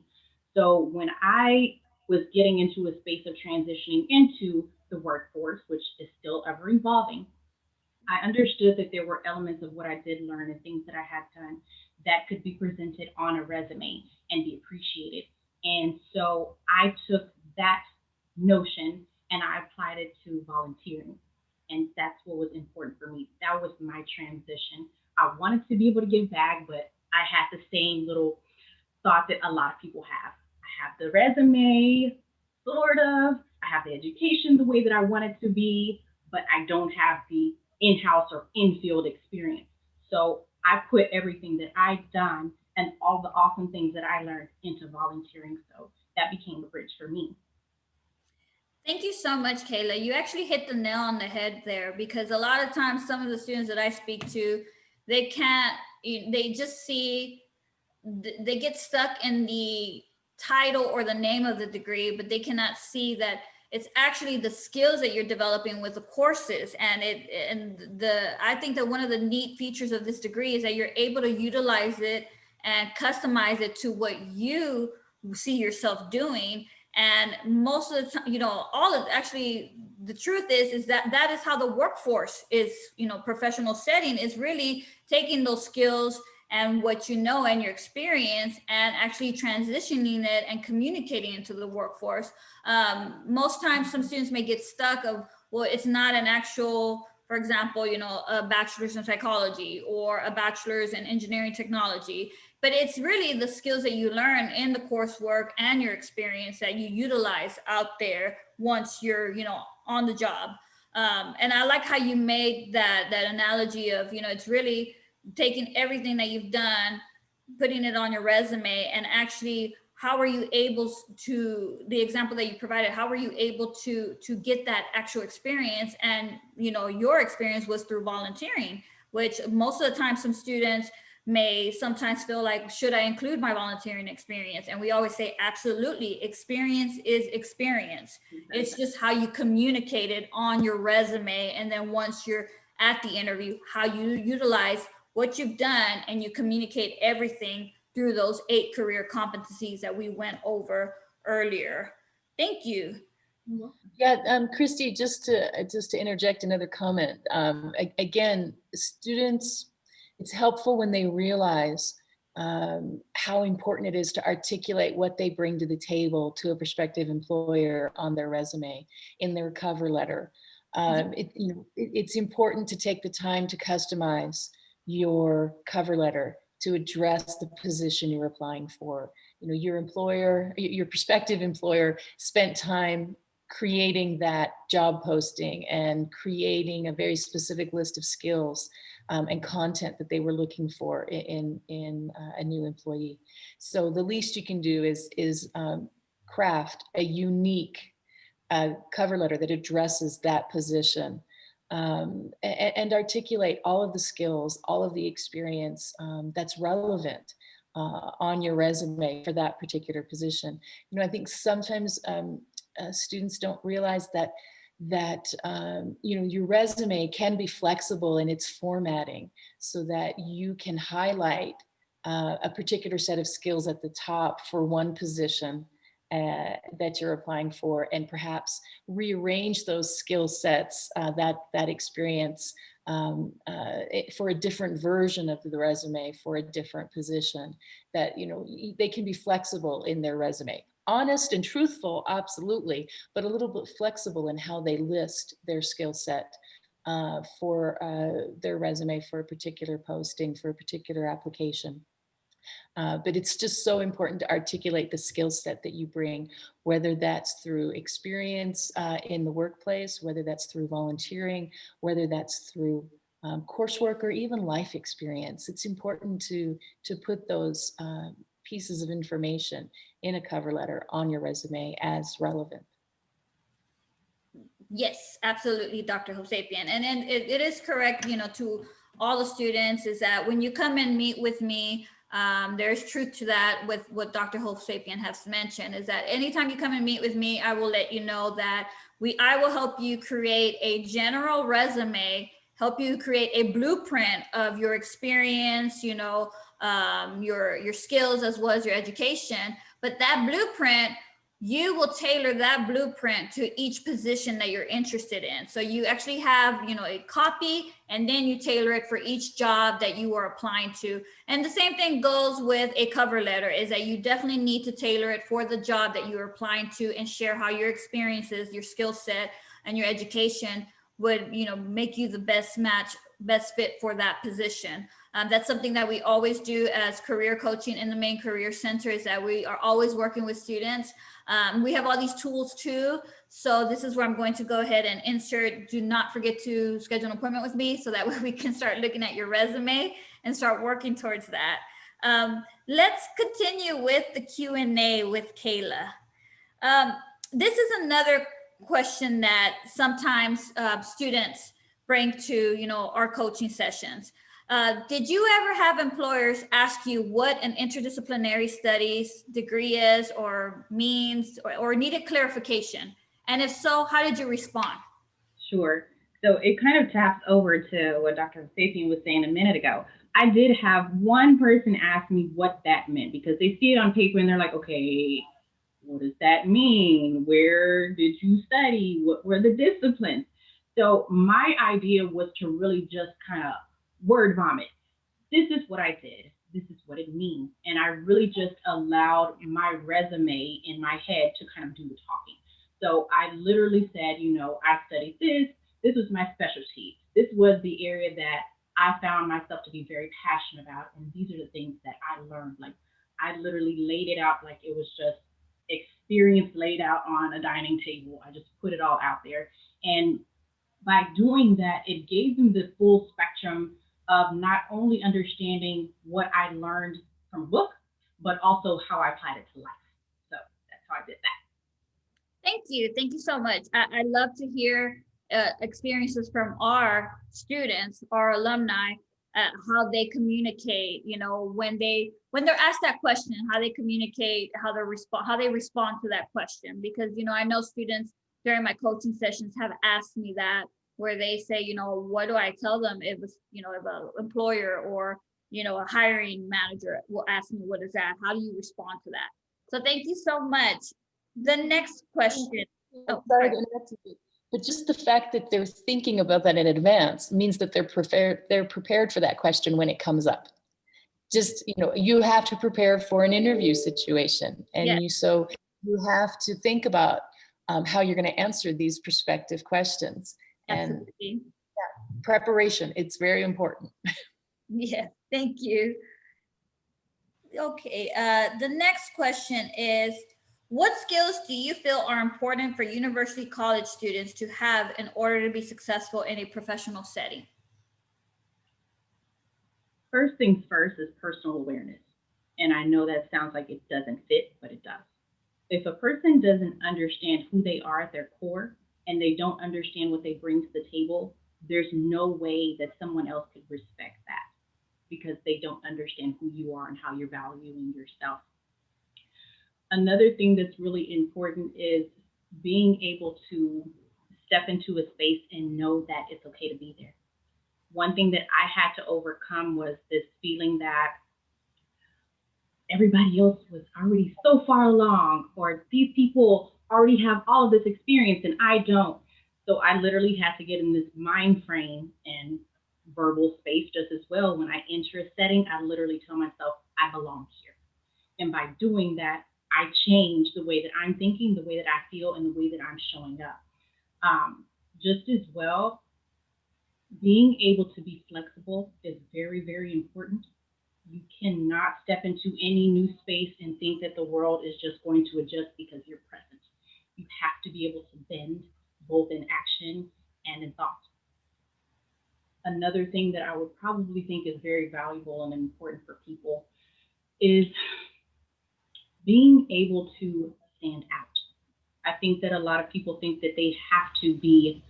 So when I was getting into a space of transitioning into the workforce, which is still ever evolving, I understood that there were elements of what I did learn and things that I had done that could be presented on a resume and be appreciated. And so I took that notion and I applied it to volunteering. And that's what was important for me. That was my transition I wanted to be able to give back, but I had the same little thought that a lot of people have. I have the resume, sort of. I have the education the way that I want it to be, but I don't have the in-house or in-field experience. So I put everything that I've done and all the awesome things that I learned into volunteering. So that became a bridge for me. Thank you so much, Kayla. You actually hit the nail on the head there, because a lot of times some of the students that I speak to, they can't, they just see, they get stuck in the title or the name of the degree, but they cannot see that it's actually the skills that you're developing with the courses. I think that one of the neat features of this degree is that you're able to utilize it and customize it to what you see yourself doing. And most of the time, actually the truth is that that is how the workforce is, professional setting is really taking those skills and what you know and your experience and actually transitioning it and communicating it to the workforce. Most times some students may get stuck of, well, it's not an actual, for example, a bachelor's in psychology or a bachelor's in engineering technology, but it's really the skills that you learn in the coursework and your experience that you utilize out there once you're, on the job. And I like how you made that analogy of, it's really taking everything that you've done, putting it on your resume, and actually how are you able to, the example that you provided, how were you able to get that actual experience? And your experience was through volunteering, which most of the time some students may sometimes feel like, should I include my volunteering experience? And we always say, absolutely, experience is experience. It's just how you communicate it on your resume, and then once you're at the interview, how you utilize what you've done and you communicate everything through those 8 career competencies that we went over earlier. Thank you. Yeah, Christy, just to interject another comment. Again, students, it's helpful when they realize how important it is to articulate what they bring to the table to a prospective employer on their resume, in their cover letter. It's important to take the time to customize your cover letter to address the position you're applying for. Your employer, your prospective employer spent time creating that job posting and creating a very specific list of skills and content that they were looking for in a new employee. So the least you can do is craft a unique cover letter that addresses that position. And articulate all of the skills, all of the experience that's relevant on your resume for that particular position. I think sometimes students don't realize that your resume can be flexible in its formatting, so that you can highlight a particular set of skills at the top for one position that you're applying for, and perhaps rearrange those skill sets, that experience for a different version of the resume for a different position. That they can be flexible in their resume. Honest and truthful, absolutely, but a little bit flexible in how they list their skill set for their resume for a particular posting, for a particular application. But it's just so important to articulate the skill set that you bring, whether that's through experience in the workplace, whether that's through volunteering, whether that's through coursework, or even life experience. It's important to put those pieces of information in a cover letter on your resume as relevant. Yes, absolutely, Dr. Hovsepian. And then it is correct, to all the students, is that when you come and meet with me, there's truth to that with what Dr. Hovsepian has mentioned, is that anytime you come and meet with me, I will let you know that I will help you create a general resume, help you create a blueprint of your experience, your skills as well as your education. But that blueprint, you will tailor that blueprint to each position that you're interested in. So you actually have, a copy, and then you tailor it for each job that you are applying to. And the same thing goes with a cover letter, is that you definitely need to tailor it for the job that you're applying to, and share how your experiences, your skill set, and your education would, make you the best match, best fit for that position. That's something that we always do as career coaching in the Maine Career Center, is that we are always working with students. We have all these tools too. So this is where I'm going to go ahead and insert, do not forget to schedule an appointment with me, so that way we can start looking at your resume and start working towards that. Let's continue with the Q&A with Kayla. This is another question that sometimes students bring to, you know, our coaching sessions. Did you ever have employers ask you what an interdisciplinary studies degree is or means, or needed clarification? And if so, how did you respond? Sure. So it kind of taps over to what Dr. Sapien was saying a minute ago. I did have one person ask me what that meant, because they see it on paper and they're like, okay, what does that mean? Where did you study? What were the disciplines? So my idea was to really just kind of word vomit. This is what I did. This is what it means. And I really just allowed my resume in my head to kind of do the talking. So I literally said, you know, I studied this. This was my specialty. This was the area that I found myself to be very passionate about. And these are the things that I learned. Like, I literally laid it out like it was just experience laid out on a dining table. I just put it all out there. And by doing that, it gave them the full spectrum of not only understanding what I learned from a book, but also how I applied it to life. So that's how I did that. Thank you. Thank you so much. I love to hear experiences from our students, our alumni, how they communicate, you know, when they're asked that question, how they communicate, how they respond to that question. Because, you know, I know students during my coaching sessions have asked me that, where they say, you know, what do I tell them if, you know, if an employer or, you know, a hiring manager will ask me, what is that? How do you respond to that? So thank you so much. The next question. Oh, sorry to interrupt you, but just the fact that they're thinking about that in advance means that they're prepared for that question when it comes up. Just, you know, you have to prepare for an interview situation, and Yes. you have to think about how you're going to answer these prospective questions. Absolutely. And preparation, it's very important. Yeah, thank you. Okay, the next question is, what skills do you feel are important for university college students to have in order to be successful in a professional setting? First things first is personal awareness. And I know that sounds like it doesn't fit, but it does. If a person doesn't understand who they are at their core, and they don't understand what they bring to the table, there's no way that someone else could respect that, because they don't understand who you are and how you're valuing yourself. Another thing that's really important is being able to step into a space and know that it's okay to be there. One thing that I had to overcome was this feeling that everybody else was already so far along, or these people already have all of this experience and I don't. So I literally had to get in this mind frame and verbal space just as well. When I enter a setting, I literally tell myself, I belong here. And by doing that, I change the way that I'm thinking, the way that I feel, and the way that I'm showing up. Just as well, being able to be flexible is very, very important. You cannot step into any new space and think that the world is just going to adjust because you're present. You have to be able to bend, both in action and in thought. Another thing that I would probably think is very valuable and important for people is being able to stand out. I think that a lot of people think that they have to be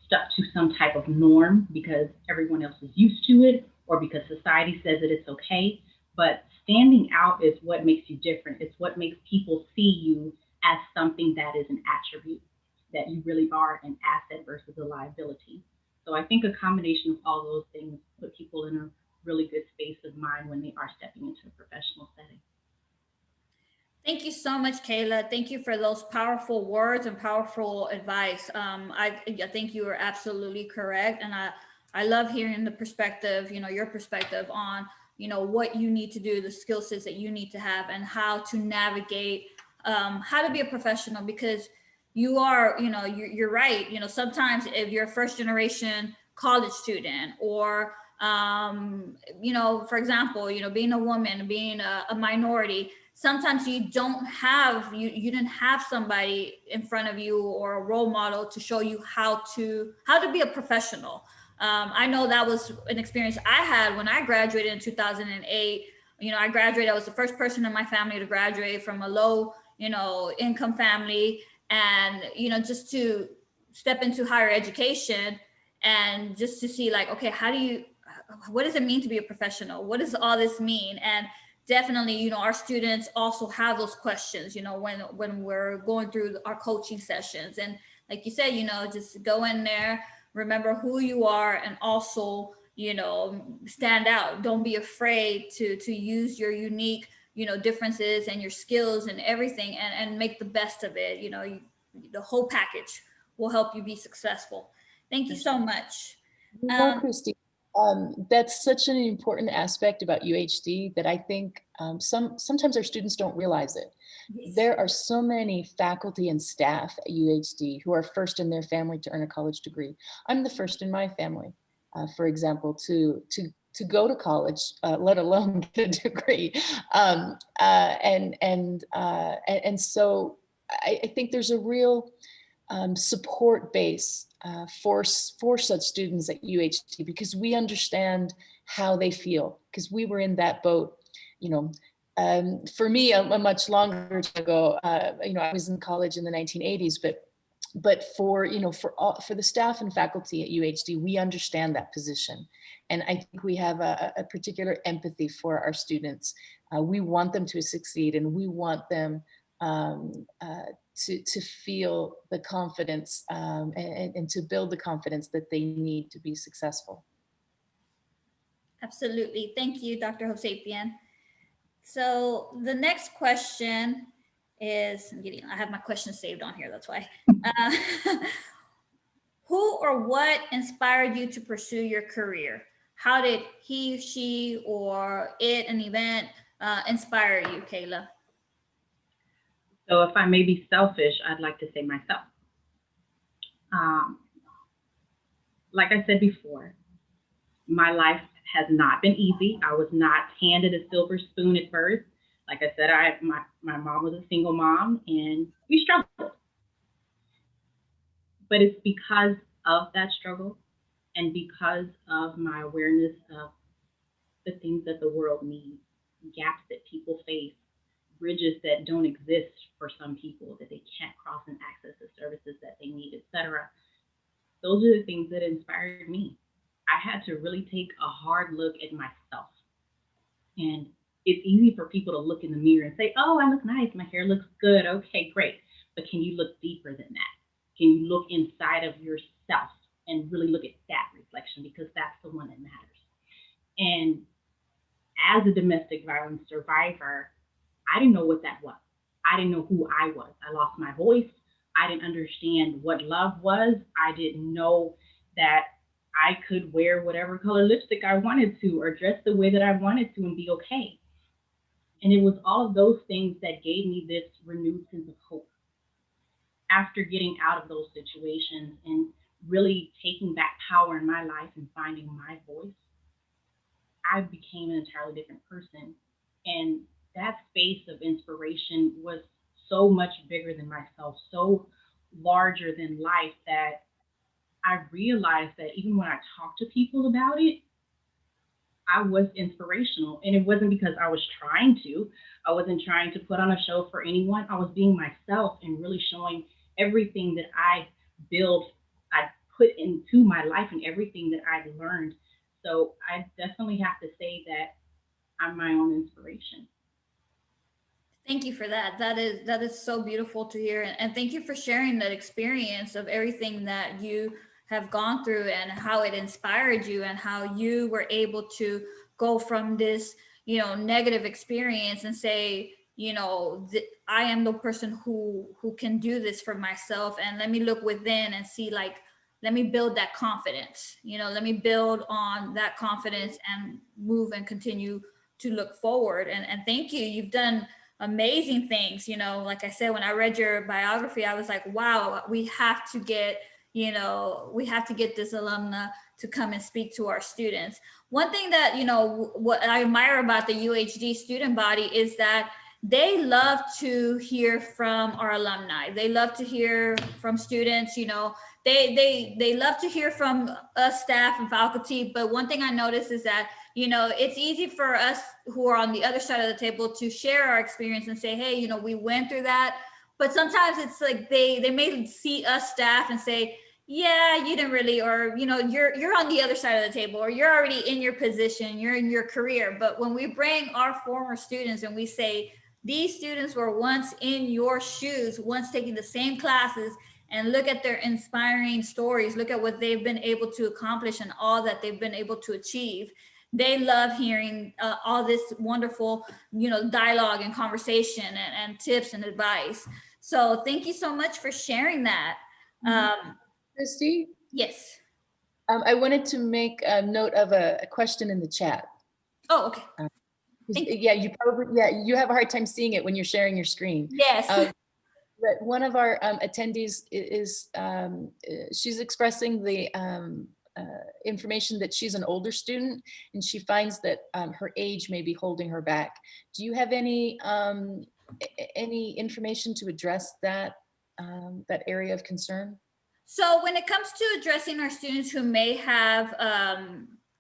stuck to some type of norm because everyone else is used to it, or because society says that it's okay. But standing out is what makes you different. It's what makes people see you as something that is an attribute, that you really are an asset versus a liability. So I think a combination of all those things put people in a really good space of mind when they are stepping into a professional setting. Thank you so much, Kayla. Thank you for those powerful words and powerful advice. I think you are absolutely correct. And I love hearing the perspective, you know, your perspective on, you know, what you need to do, the skill sets that you need to have, and how to navigate, how to be a professional, because you are, you know, you're right. You know, sometimes if you're a first generation college student, or You know, for example, you know, being a woman, being a minority, sometimes you don't have, you didn't have somebody in front of you or a role model to show you how to be a professional. I know that was an experience I had when I graduated in 2008. You know, I graduated, I was the first person in my family to graduate from a low, you know, income family. And, you know, just to step into higher education and just to see like, okay, what does it mean to be a professional? What does all this mean? And definitely, you know, our students also have those questions, you know, when we're going through our coaching sessions. And like you said, you know, just go in there, remember who you are, and also, you know, stand out. Don't be afraid to use your unique, you know, differences and your skills and everything, and make the best of it. You know, the whole package will help you be successful. Thank you so much. You know, Christy, that's such an important aspect about UHD that I think sometimes our students don't realize it. Yes. There are so many faculty and staff at UHD who are first in their family to earn a college degree. I'm the first in my family, for example, to go to college, let alone get a degree. And so I think there's a real support base for such students at UHD, because we understand how they feel, because we were in that boat, you know. For me, a much longer time ago, you know, I was in college in the 1980s, but for, you know, for the staff and faculty at UHD, we understand that position. And I think we have a particular empathy for our students. We want them to succeed, and we want them to feel the confidence and to build the confidence that they need to be successful. Absolutely. Thank you, Dr. Hovsepian. So the next question is, I have my questions saved on here, that's why. Who or what inspired you to pursue your career? How did he, she, or it, an event, inspire you, Kayla? So if I may be selfish, I'd like to say myself. Like I said before, my life has not been easy. I was not handed a silver spoon at first. Like I said, my mom was a single mom, and we struggled. But it's because of that struggle and because of my awareness of the things that the world needs, gaps that people face, bridges that don't exist for some people, that they can't cross and access the services that they need, etc. Those are the things that inspired me. I had to really take a hard look at myself. And it's easy for people to look in the mirror and say, oh, I look nice, my hair looks good, okay, great. But can you look deeper than that? Can you look inside of yourself and really look at that reflection, because that's the one that matters. And as a domestic violence survivor, I didn't know what that was. I didn't know who I was. I lost my voice. I didn't understand what love was. I didn't know that I could wear whatever color lipstick I wanted to, or dress the way that I wanted to, and be okay. And it was all of those things that gave me this renewed sense of hope. After getting out of those situations and really taking back power in my life and finding my voice, I became an entirely different person. And that space of inspiration was so much bigger than myself, so larger than life, that I realized that even when I talked to people about it, I was inspirational. And it wasn't because I was trying to. I wasn't trying to put on a show for anyone. I was being myself and really showing everything that I put into my life, and everything that I learned. So I definitely have to say that I'm my own inspiration. Thank you for that. That is so beautiful to hear. And thank you for sharing that experience of everything that you have gone through, and how it inspired you, and how you were able to go from this, you know, negative experience and say, you know, I am the person who can do this for myself, and let me look within and see, like, let me build that confidence, you know, let me build on that confidence and move and continue to look forward. And thank you. You've done amazing things. You know, like I said, when I read your biography, I was like, wow, we have to get, you know, we have to get this alumna to come and speak to our students. One thing that, you know, what I admire about the UHD student body is that they love to hear from our alumni. They love to hear from students, you know, they love to hear from us staff and faculty. But one thing I noticed is that, you know, it's easy for us who are on the other side of the table to share our experience and say, hey, you know, we went through that. But sometimes it's like they may see us staff and say, yeah, you didn't really, or, you know, you're on the other side of the table, or you're already in your position, you're in your career. But when we bring our former students and we say, these students were once in your shoes, once taking the same classes, and look at their inspiring stories, look at what they've been able to accomplish and all that they've been able to achieve. They love hearing all this wonderful, you know, dialogue and conversation and tips and advice. So thank you so much for sharing that. Christy, Yes. I wanted to make a note of a question in the chat. Oh, okay. Thank you. Yeah, you have a hard time seeing it when you're sharing your screen. Yes. But one of our attendees is, she's expressing the information that she's an older student and she finds that her age may be holding her back. Do you have any information to address that, that area of concern? So when it comes to addressing our students who may have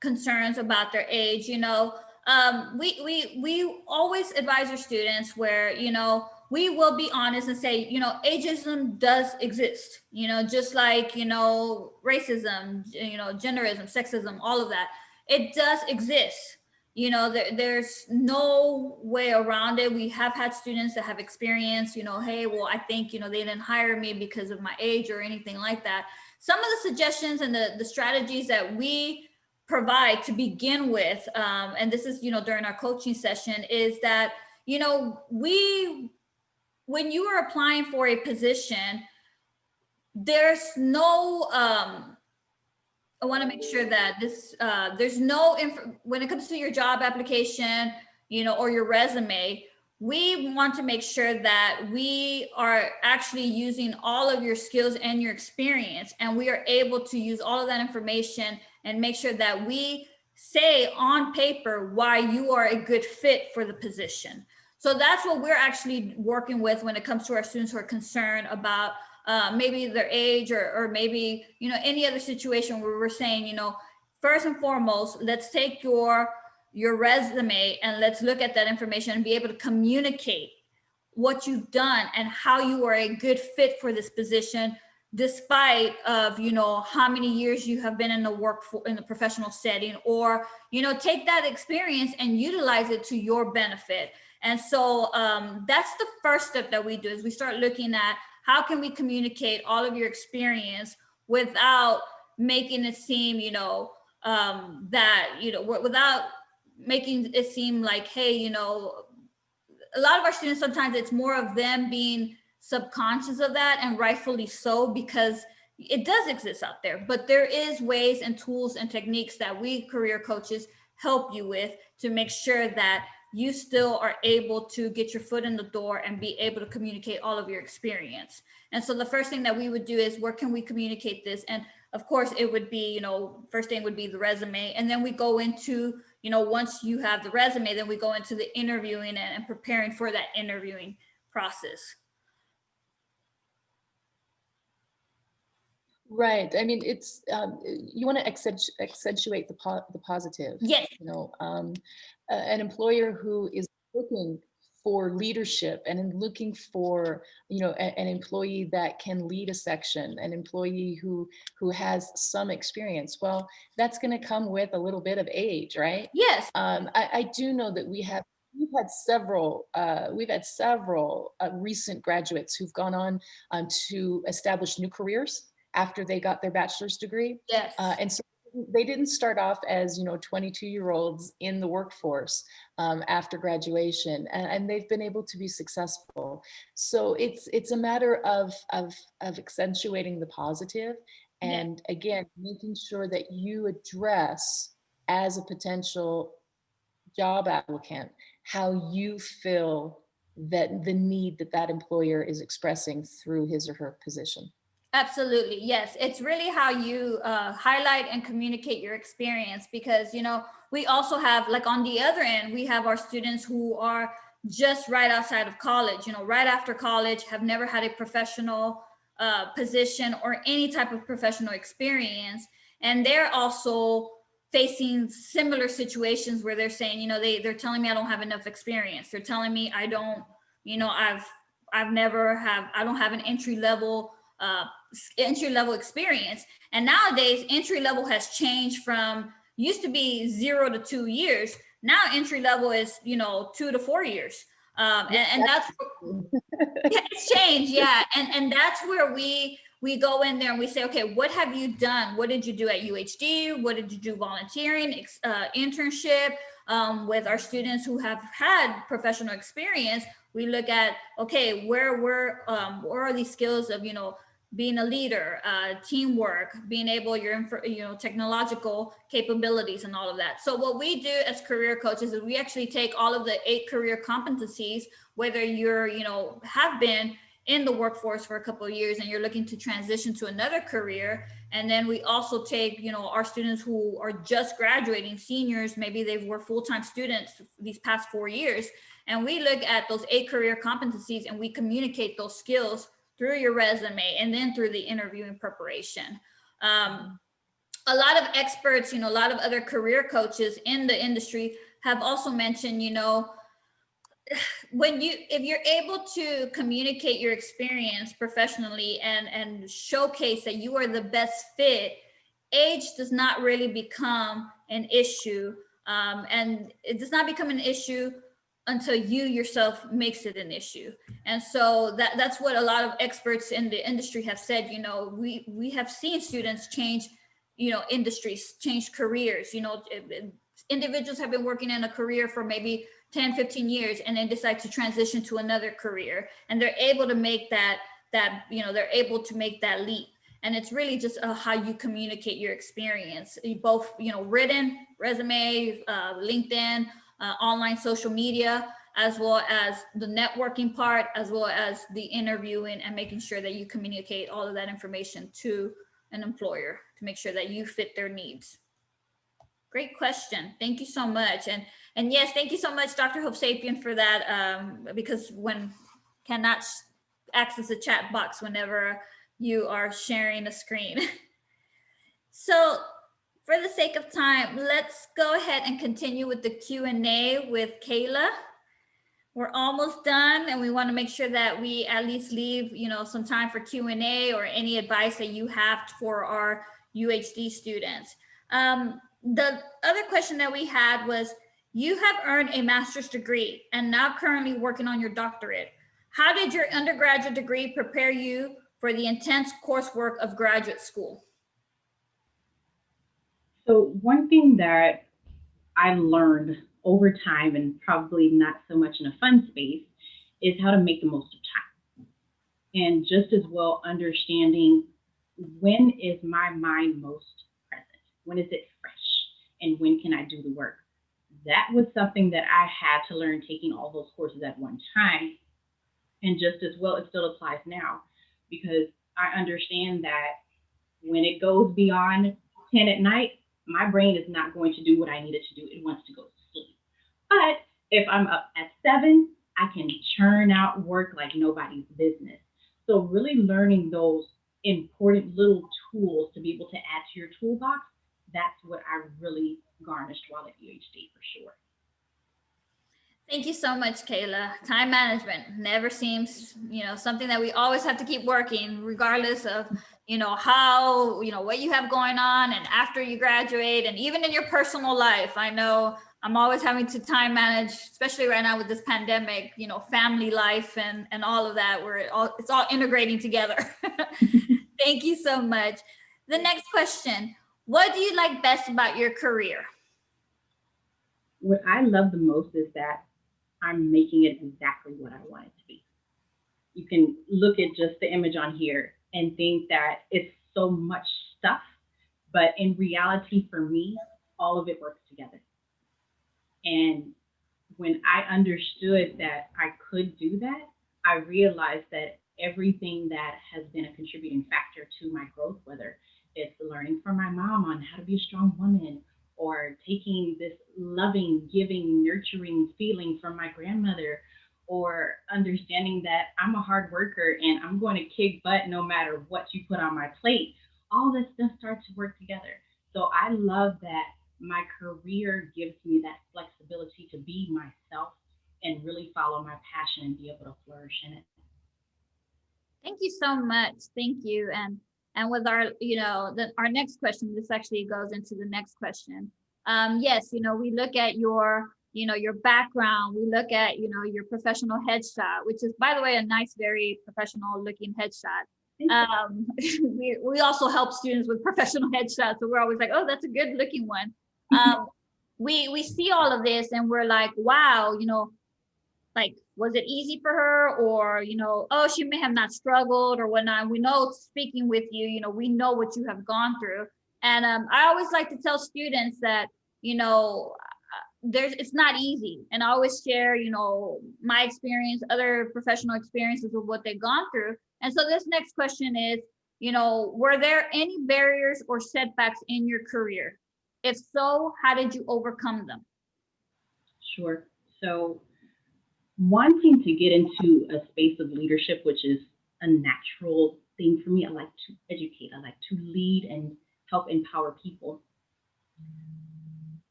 concerns about their age, you know, we always advise our students where, you know, we will be honest and say, you know, ageism does exist, you know, just like, you know, racism, you know, genderism, sexism, all of that. It does exist. You know, there's no way around it. We have had students that have experienced, you know, hey, well, I think, you know, they didn't hire me because of my age or anything like that. Some of the suggestions and the strategies that we provide to begin with, and this is, you know, during our coaching session, is that, you know, when you are applying for a position, there's no, I want to make sure that this, there's no, when it comes to your job application, you know, or your resume, we want to make sure that we are actually using all of your skills and your experience, and we are able to use all of that information and make sure that we say on paper why you are a good fit for the position. So that's what we're actually working with when it comes to our students who are concerned about maybe their age or maybe, you know, any other situation where we're saying, you know, first and foremost, let's take your resume and let's look at that information and be able to communicate what you've done and how you are a good fit for this position, despite of, you know, how many years you have been in the professional setting, or, you know, take that experience and utilize it to your benefit. And so that's the first step that we do, is we start looking at how can we communicate all of your experience without making it seem, you know, that, you know, without making it seem like, hey, you know, a lot of our students, sometimes it's more of them being subconscious of that, and rightfully so, because it does exist out there. But there is ways and tools and techniques that we career coaches help you with to make sure that you still are able to get your foot in the door and be able to communicate all of your experience. And so the first thing that we would do is, where can we communicate this? And of course it would be, you know, first thing would be the resume. And then we go into, you know, once you have the resume, then we go into the interviewing and preparing for that interviewing process. Right. I mean, it's, you want to accentuate the positive. Yes. You know, an employer who is looking for leadership and looking for, you know, an employee that can lead a section, an employee who has some experience. Well, that's going to come with a little bit of age, right? Yes. I do know that we've had several recent graduates who've gone on to establish new careers after they got their bachelor's degree. Yes. And so they didn't start off as, you know, 22-year-olds in the workforce after graduation, and they've been able to be successful. So it's a matter of accentuating the positive, and again, making sure that you address, as a potential job applicant, how you feel that the need that employer is expressing through his or her position. Absolutely. Yes. It's really how you highlight and communicate your experience because, we also have, like, on the other end, we have our students who are just right outside of college, right after college, have never had a professional position or any type of professional experience. And they're also facing similar situations where they're saying, they're telling me I don't have enough experience. They're telling me I don't, I don't have an entry level experience. And nowadays, entry level has changed from used to be 0 to 2 years. Now entry level is 2 to 4 years. And that's yeah, it's changed. Yeah. And that's where we go in there and we say, okay, what have you done? What did you do at UHD? What did you do volunteering, internship? With our students who have had professional experience, we look at, okay, where are these skills of, being a leader, teamwork, being able, technological capabilities and all of that. So what we do as career coaches is we actually take all of the 8 career competencies, whether you're, have been in the workforce for a couple of years and you're looking to transition to another career. And then we also take, our students who are just graduating, seniors, maybe they were full-time students these past 4 years. And we look at those 8 career competencies and we communicate those skills through your resume and then through the interviewing preparation. A lot of experts, a lot of other career coaches in the industry have also mentioned, if you're able to communicate your experience professionally and showcase that you are the best fit, age does not really become an issue. And it does not become an issue until you yourself makes it an issue. And so that's what a lot of experts in the industry have said. We have seen students change, industries, change careers. Individuals have been working in a career for maybe 10, 15 years and then decide to transition to another career. And they're able to make they're able to make that leap. And it's really just how you communicate your experience, both, written, resume, LinkedIn, online social media, as well as the networking part, as well as the interviewing and making sure that you communicate all of that information to an employer to make sure that you fit their needs. Great question. Thank you so much. And yes, thank you so much, Dr. Hovsapian, for that, because cannot access the chat box whenever you are sharing a screen. So for the sake of time, let's go ahead and continue with the Q&A with Kayla. We're almost done and we want to make sure that we at least leave, some time for Q&A or any advice that you have for our UHD students. The other question that we had was, you have earned a master's degree and now currently working on your doctorate. How did your undergraduate degree prepare you for the intense coursework of graduate school? So one thing that I learned over time, and probably not so much in a fun space, is how to make the most of time. And just as well understanding, when is my mind most present? When is it fresh? And when can I do the work? That was something that I had to learn taking all those courses at one time. And just as well, it still applies now, because I understand that when it goes beyond 10 at night, my brain is not going to do what I needed to do. It wants to go to sleep. But if I'm up at 7, I can churn out work like nobody's business. So really learning those important little tools to be able to add to your toolbox, that's what I really garnished while at UHD for sure. Thank you so much, Kayla. Time management never seems, something that we always have to keep working, regardless of, how, what you have going on and after you graduate and even in your personal life. I know I'm always having to time manage, especially right now with this pandemic, family life and all of that, where it's all integrating together. Thank you so much. The next question, what do you like best about your career? What I love the most is that I'm making it exactly what I want it to be. You can look at just the image on here and think that it's so much stuff, but in reality, for me, all of it works together. And when I understood that I could do that, I realized that everything that has been a contributing factor to my growth, whether it's learning from my mom on how to be a strong woman, or taking this loving, giving, nurturing feeling from my grandmother, or understanding that I'm a hard worker and I'm going to kick butt no matter what you put on my plate. All this stuff starts to work together. So I love that my career gives me that flexibility to be myself and really follow my passion and be able to flourish in it. Thank you so much. Thank you. And with our, our next question, this actually goes into the next question. Yes, we look at your, your background. We look at, your professional headshot, which is, by the way, a nice, very professional looking headshot. We also help students with professional headshots. So we're always like, oh, that's a good looking one. We see all of this and we're like, wow, like, was it easy for her, or, oh, she may have not struggled or whatnot. We know, speaking with you, we know what you have gone through. And I always like to tell students that, it's not easy. And I always share, my experience, other professional experiences of what they've gone through. And so this next question is, were there any barriers or setbacks in your career? If so, how did you overcome them? Sure. So wanting to get into a space of leadership, which is a natural thing for me. I like to educate, I like to lead and help empower people.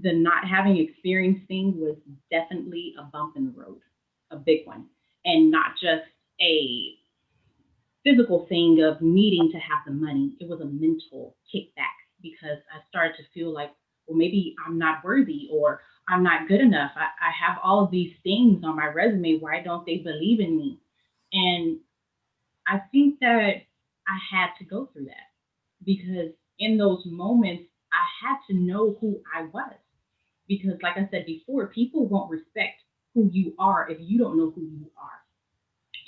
The not having experience thing was definitely a bump in the road, a big one, and not just a physical thing of needing to have the money. It was a mental kickback because I started to feel like, well, maybe I'm not worthy, or I'm not good enough. I have all of these things on my resume. Why don't they believe in me? And I think that I had to go through that because in those moments, I had to know who I was. Because, like I said before, people won't respect who you are if you don't know who you are.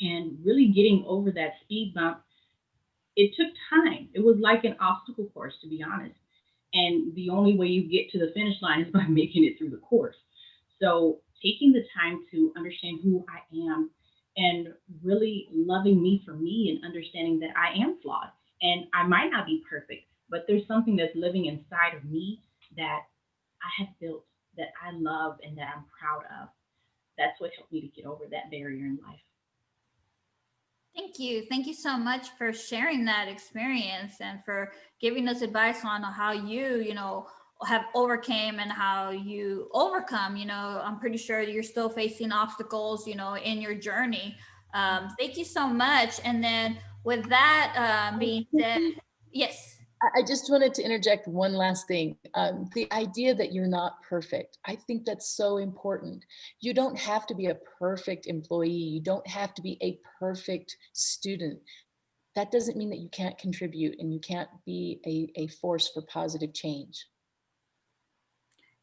And really getting over that speed bump, it took time. It was like an obstacle course, to be honest. And the only way you get to the finish line is by making it through the course. So taking the time to understand who I am and really loving me for me and understanding that I am flawed and I might not be perfect, but there's something that's living inside of me that I have built, that I love, and that I'm proud of. That's what helped me to get over that barrier in life. Thank you. Thank you so much for sharing that experience and for giving us advice on how you, have overcame and how you overcome. I'm pretty sure you're still facing obstacles, in your journey. Thank you so much. And then with that being said, yes. I just wanted to interject one last thing. The idea that you're not perfect, I think that's so important. You don't have to be a perfect employee. You don't have to be a perfect student. That doesn't mean that you can't contribute and you can't be a force for positive change.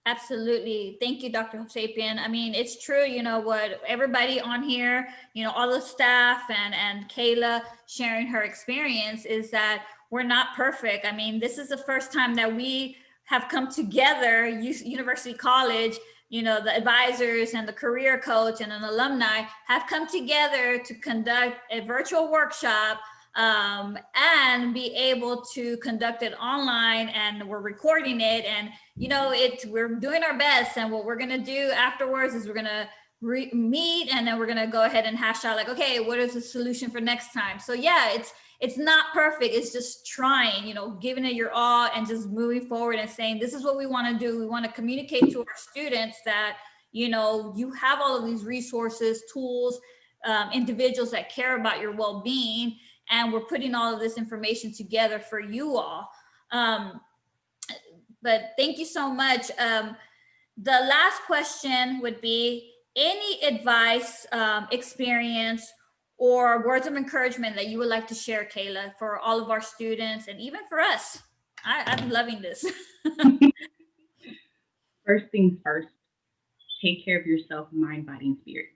Absolutely. Thank you, Dr. Sapien. I mean, it's true, what everybody on here, all the staff and Kayla sharing her experience is that we're not perfect. I mean, this is the first time that we have come together, University College, the advisors and the career coach and an alumni have come together to conduct a virtual workshop and be able to conduct it online, and we're recording it, and we're doing our best. And what we're going to do afterwards is we're going to meet, and then we're going to go ahead and hash out like, okay, what is the solution for next time? So yeah, it's not perfect. It's just trying, giving it your all and just moving forward and saying, this is what we want to do. We want to communicate to our students that, you have all of these resources, tools, individuals that care about your well-being, and we're putting all of this information together for you all. But thank you so much. The last question would be, any advice, experience, or words of encouragement that you would like to share, Kayla, for all of our students and even for us? I'm loving this. First things first, take care of yourself, mind, body, and spirit.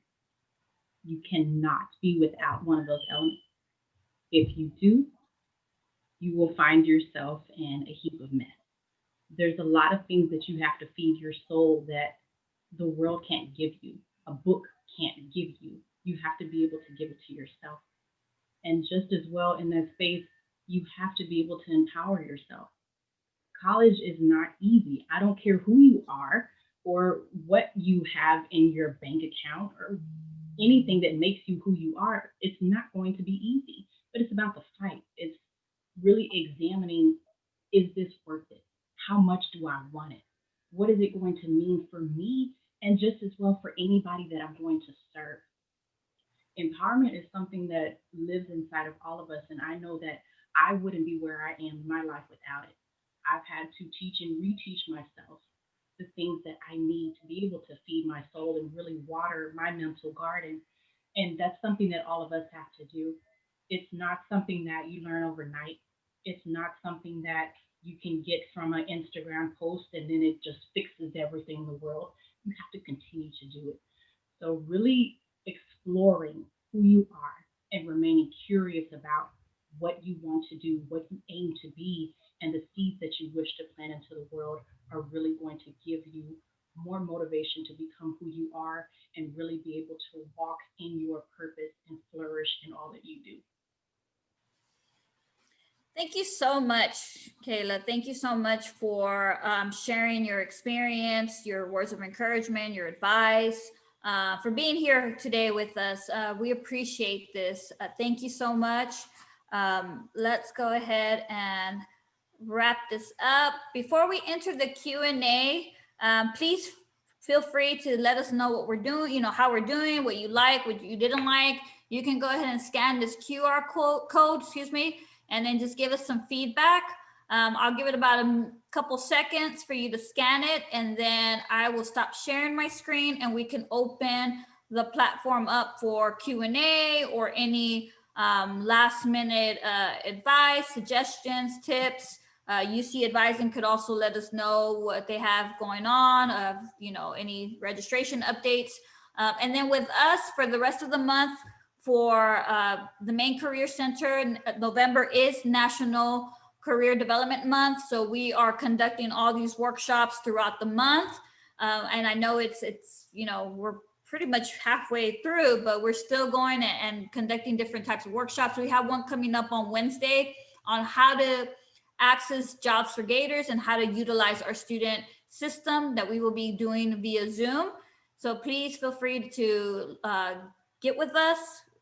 You cannot be without one of those elements. If you do, you will find yourself in a heap of mess. There's a lot of things that you have to feed your soul that the world can't give you. A book can't give you. You have to be able to give it to yourself. And just as well in that space, you have to be able to empower yourself. College is not easy. I don't care who you are or what you have in your bank account or anything that makes you who you are. It's not going to be easy, but it's about the fight. It's really examining, is this worth it? How much do I want it? What is it going to mean for me? And just as well for anybody that I'm going to serve. Empowerment is something that lives inside of all of us. And I know that I wouldn't be where I am in my life without it. I've had to teach and reteach myself the things that I need to be able to feed my soul and really water my mental garden. And that's something that all of us have to do. It's not something that you learn overnight. It's not something that you can get from an Instagram post and then it just fixes everything in the world. You have to continue to do it. So, really exploring who you are and remaining curious about what you want to do, what you aim to be, and the seeds that you wish to plant into the world are really going to give you more motivation to become who you are and really be able to walk in your purpose and flourish in all that you do. Thank you so much, Kayla. Thank you so much for sharing your experience, your words of encouragement, your advice, for being here today with us. We appreciate this. Thank you so much. Let's go ahead and wrap this up. Before we enter the Q&A, please feel free to let us know what we're doing, how we're doing, what you like, what you didn't like. You can go ahead and scan this QR code, and then just give us some feedback. I'll give it about a couple seconds for you to scan it, and then I will stop sharing my screen and we can open the platform up for Q&A or any last minute advice, suggestions, tips. UC Advising could also let us know what they have going on, any registration updates. And then with us for the rest of the month, for the Maine Career Center, November is National Career Development Month. So we are conducting all these workshops throughout the month. And I know it's we're pretty much halfway through, but we're still going and conducting different types of workshops. We have one coming up on Wednesday on how to access jobs for Gators and how to utilize our student system that we will be doing via Zoom. So please feel free to get with us,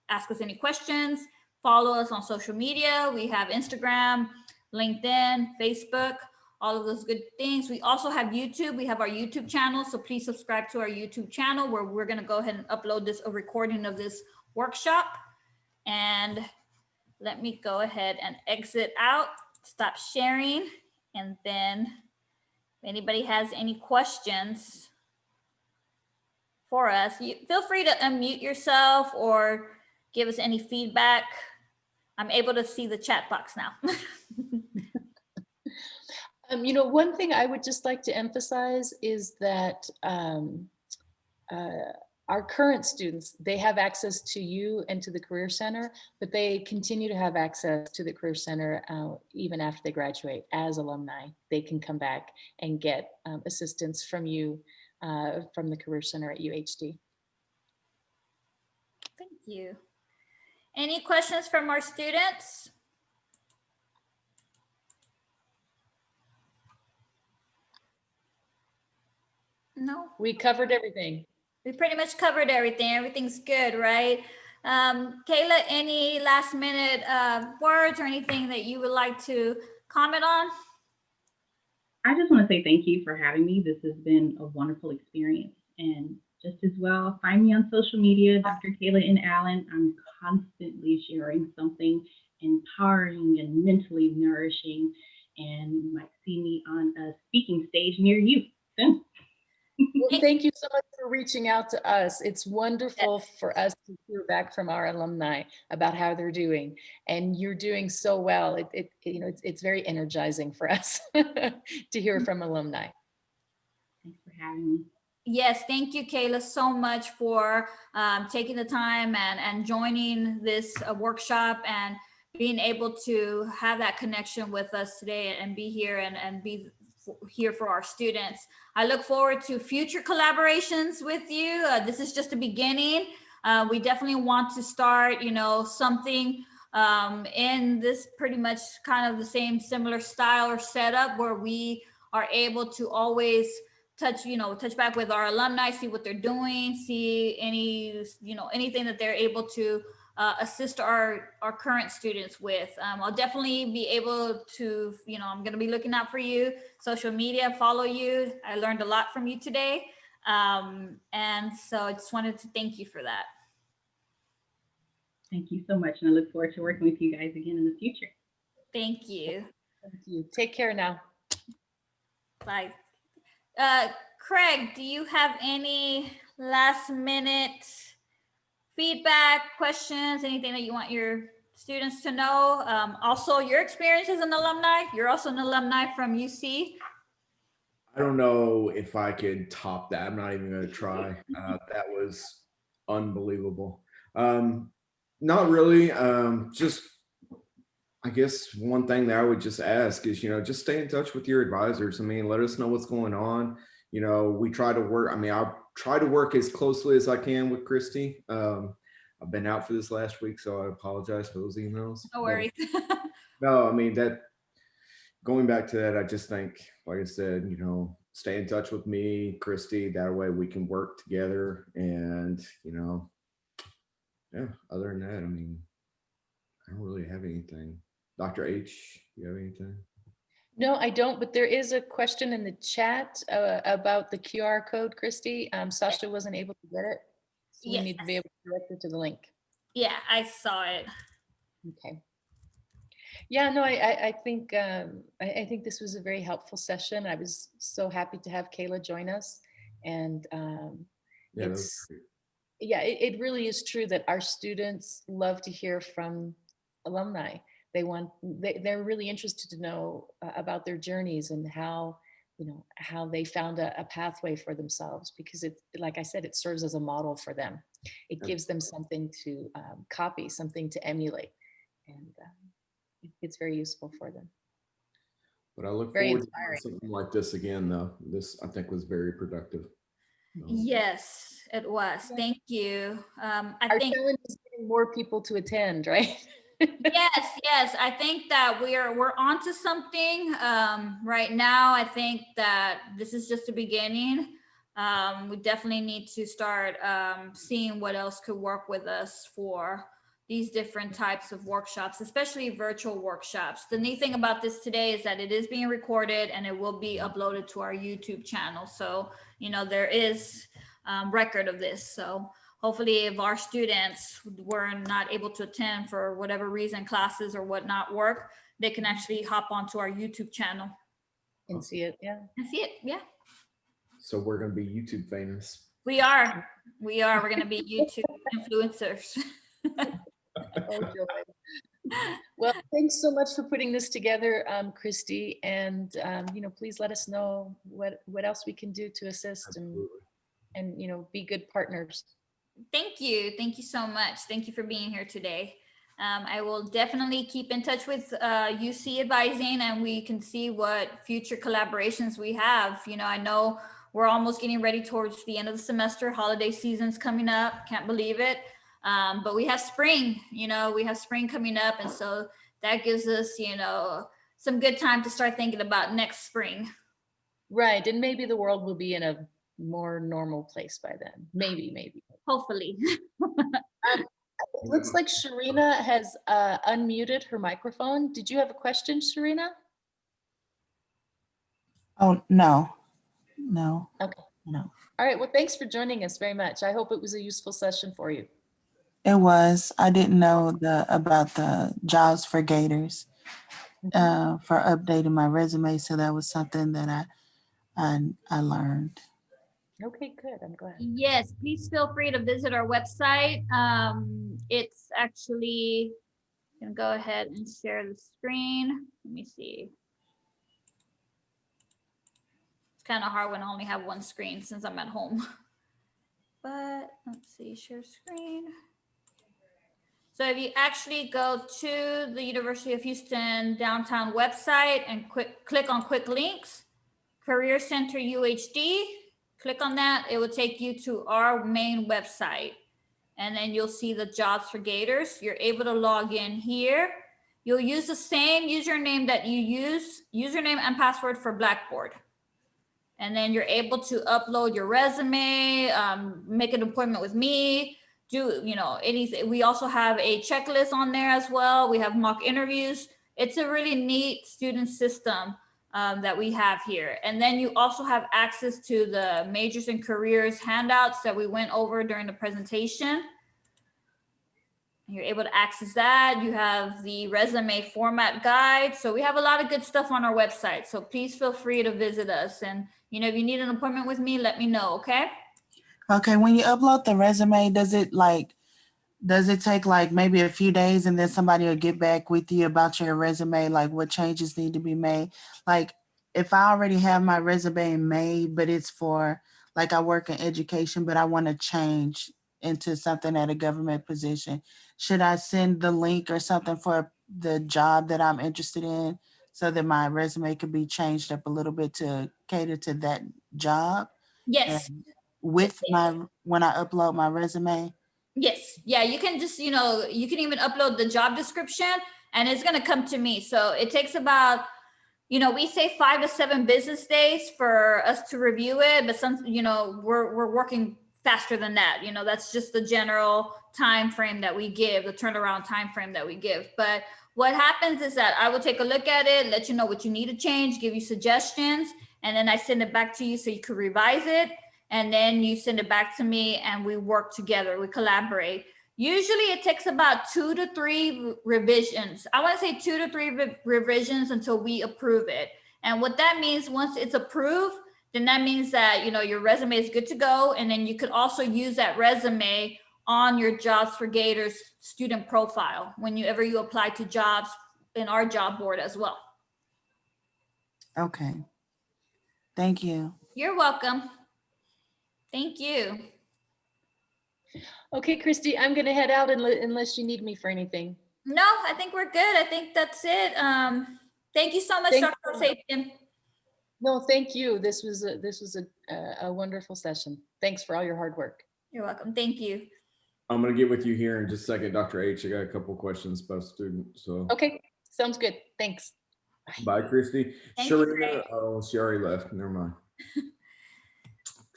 ask us any questions, follow us on social media. We have Instagram, LinkedIn, Facebook, all of those good things. We also have YouTube. We have our YouTube channel. So please subscribe to our YouTube channel where we're going to go ahead and upload a recording of this workshop. And let me go ahead and exit out, stop sharing. And then if anybody has any questions for us, feel free to unmute yourself or give us any feedback. I'm able to see the chat box now. One thing I would just like to emphasize is that our current students, they have access to you and to the Career Center, but they continue to have access to the Career Center even after they graduate as alumni. They can come back and get assistance from you from the Career Center at UHD. Thank you. Any questions from our students? No. We covered everything. We pretty much covered everything. Everything's good, right? Kayla, any last minute words or anything that you would like to comment on? I just want to say thank you for having me. This has been a wonderful experience. And just as well, find me on social media, Dr. Kayla N. Allen. I'm constantly sharing something empowering and mentally nourishing. And you might see me on a speaking stage near you soon. Well, thank you so much for reaching out to us. It's wonderful for us to hear back from our alumni about how they're doing, and you're doing so well. It's very energizing for us to hear from alumni. Thanks for having me. Yes, thank you, Kayla, so much for taking the time and joining this workshop and being able to have that connection with us today and be here and be here for our students. I look forward to future collaborations with you. This is just the beginning. We definitely want to start, something in this pretty much kind of the same similar style or setup where we are able to always touch back with our alumni, see what they're doing, see any, anything that they're able to assist our current students with. I'll definitely be able to, I'm going to be looking out for you, social media, follow you. I learned a lot from you today. And so I just wanted to thank you for that. Thank you so much. And I look forward to working with you guys again in the future. Thank you. Thank you. Take care now. Bye. Craig, do you have any last minute feedback, questions, anything that you want your students to know? Also, your experience as an alumni. You're also an alumni from UC. I don't know if I could top that. I'm not even going to try. That was unbelievable. Not really. Just, I guess one thing that I would just ask is, just stay in touch with your advisors. I mean, let us know what's going on. We try to work. I mean, I'll try to work as closely as I can with Christy. I've been out for this last week, so I apologize for those emails. No worries. No, I mean, going back to that, I just think, like I said, stay in touch with me, Christy. That way we can work together. And, yeah, other than that, I mean, I don't really have anything. Dr. H, you have anything? No, I don't, but there is a question in the chat about the QR code, Christy. Sasha wasn't able to get it. So we need to be able to direct her to the link. Yeah, I saw it. Okay. Yeah, no, I think I think this was a very helpful session. I was so happy to have Kayla join us, and Yeah, that was great. it really is true that our students love to hear from alumni. They're really interested to know about their journeys and how they found a pathway for themselves, because it, like I said, it serves as a model for them. It gives them something to copy, something to emulate, and it's very useful for them. But I look Very forward inspiring. to something like this again, though. This, I think, was very productive. Yes, it was. Thank you. I Our think challenge is getting more people to attend, right? yes. I think that we're onto something right now. I think that this is just the beginning. We definitely need to start seeing what else could work with us for these different types of workshops, especially virtual workshops. The neat thing about this today is that it is being recorded and it will be uploaded to our YouTube channel. So, there is record of this. So hopefully if our students were not able to attend for whatever reason, classes or whatnot work, they can actually hop onto our YouTube channel. And see it, yeah. And see it, yeah. So we're going to be YouTube famous. We are. We're going to be YouTube influencers. Oh, joy. Well, thanks so much for putting this together, Christy. And please let us know what else we can do to assist and be good partners. Thank you so much. Thank you for being here today. I will definitely keep in touch with UC Advising, and we can see what future collaborations we have. I know we're almost getting ready towards the end of the semester. Holiday season's coming up. Can't believe it. But we have spring, we have spring coming up. And so that gives us, some good time to start thinking about next spring. Right. And maybe the world will be in a more normal place by then. Maybe. Hopefully. It looks like Sharina has unmuted her microphone. Did you have a question, Sharina? Oh, no. Okay. No. All right. Well, thanks for joining us very much. I hope it was a useful session for you. It was. I didn't know about the jobs for Gators for updating my resume. So that was something that I learned. Okay, good. I'm glad. Yes, please feel free to visit our website. It's actually going to go ahead and share the screen. Let me see. It's kind of hard when I only have one screen since I'm at home. But let's see, share screen. So if you actually go to the University of Houston downtown website and click on quick links, Career Center UHD, click on that. It will take you to our main website. and then you'll see the Jobs for Gators. You're able to log in here. You'll use the same username that you use, username and password for Blackboard. And then you're able to upload your resume, make an appointment with me, do, anything. We also have a checklist on there as well. We have mock interviews. It's a really neat student system that we have here. And then you also have access to the majors and careers handouts that we went over during the presentation. You're able to access that. You have the resume format guide. So we have a lot of good stuff on our website. So please feel free to visit us. And, if you need an appointment with me, let me know, okay? Okay, when you upload the resume, does it take like maybe a few days and then somebody will get back with you about your resume, like what changes need to be made? Like if I already have my resume made, but it's for, like I work in education, but I want to change into something at a government position, should I send the link or something for the job that I'm interested in so that my resume could be changed up a little bit to cater to that job? Yes. And when I upload my resume? Yes. Yeah, you can just, you can even upload the job description and it's going to come to me. So it takes about, we say 5 to 7 business days for us to review it, but we're working faster than that. That's just the general time frame that we give, the turnaround time frame that we give. But what happens is that I will take a look at it, let you know what you need to change, give you suggestions, and then I send it back to you so you can revise it. And then you send it back to me and we work together, we collaborate. Usually it takes about 2 to 3 revisions. I want to say 2 to 3 revisions until we approve it. And what that means, once it's approved, then that means that, your resume is good to go. And then you could also use that resume on your Jobs for Gators student profile whenever you apply to jobs in our job board as well. Okay. Thank you. You're welcome. Thank you. Okay, Christy, I'm going to head out unless you need me for anything. No, I think we're good. I think that's it. Thank you so much, Thank Dr. Sapien. No, thank you. This was a wonderful session. Thanks for all your hard work. You're welcome. Thank you. I'm going to get with you here in just a second, Dr. H. I got a couple questions about students. So Okay, sounds good. Thanks. bye, Christy. Thank you, Sharina, Craig. oh, she already left. Never mind.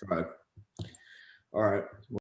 Tried. All right.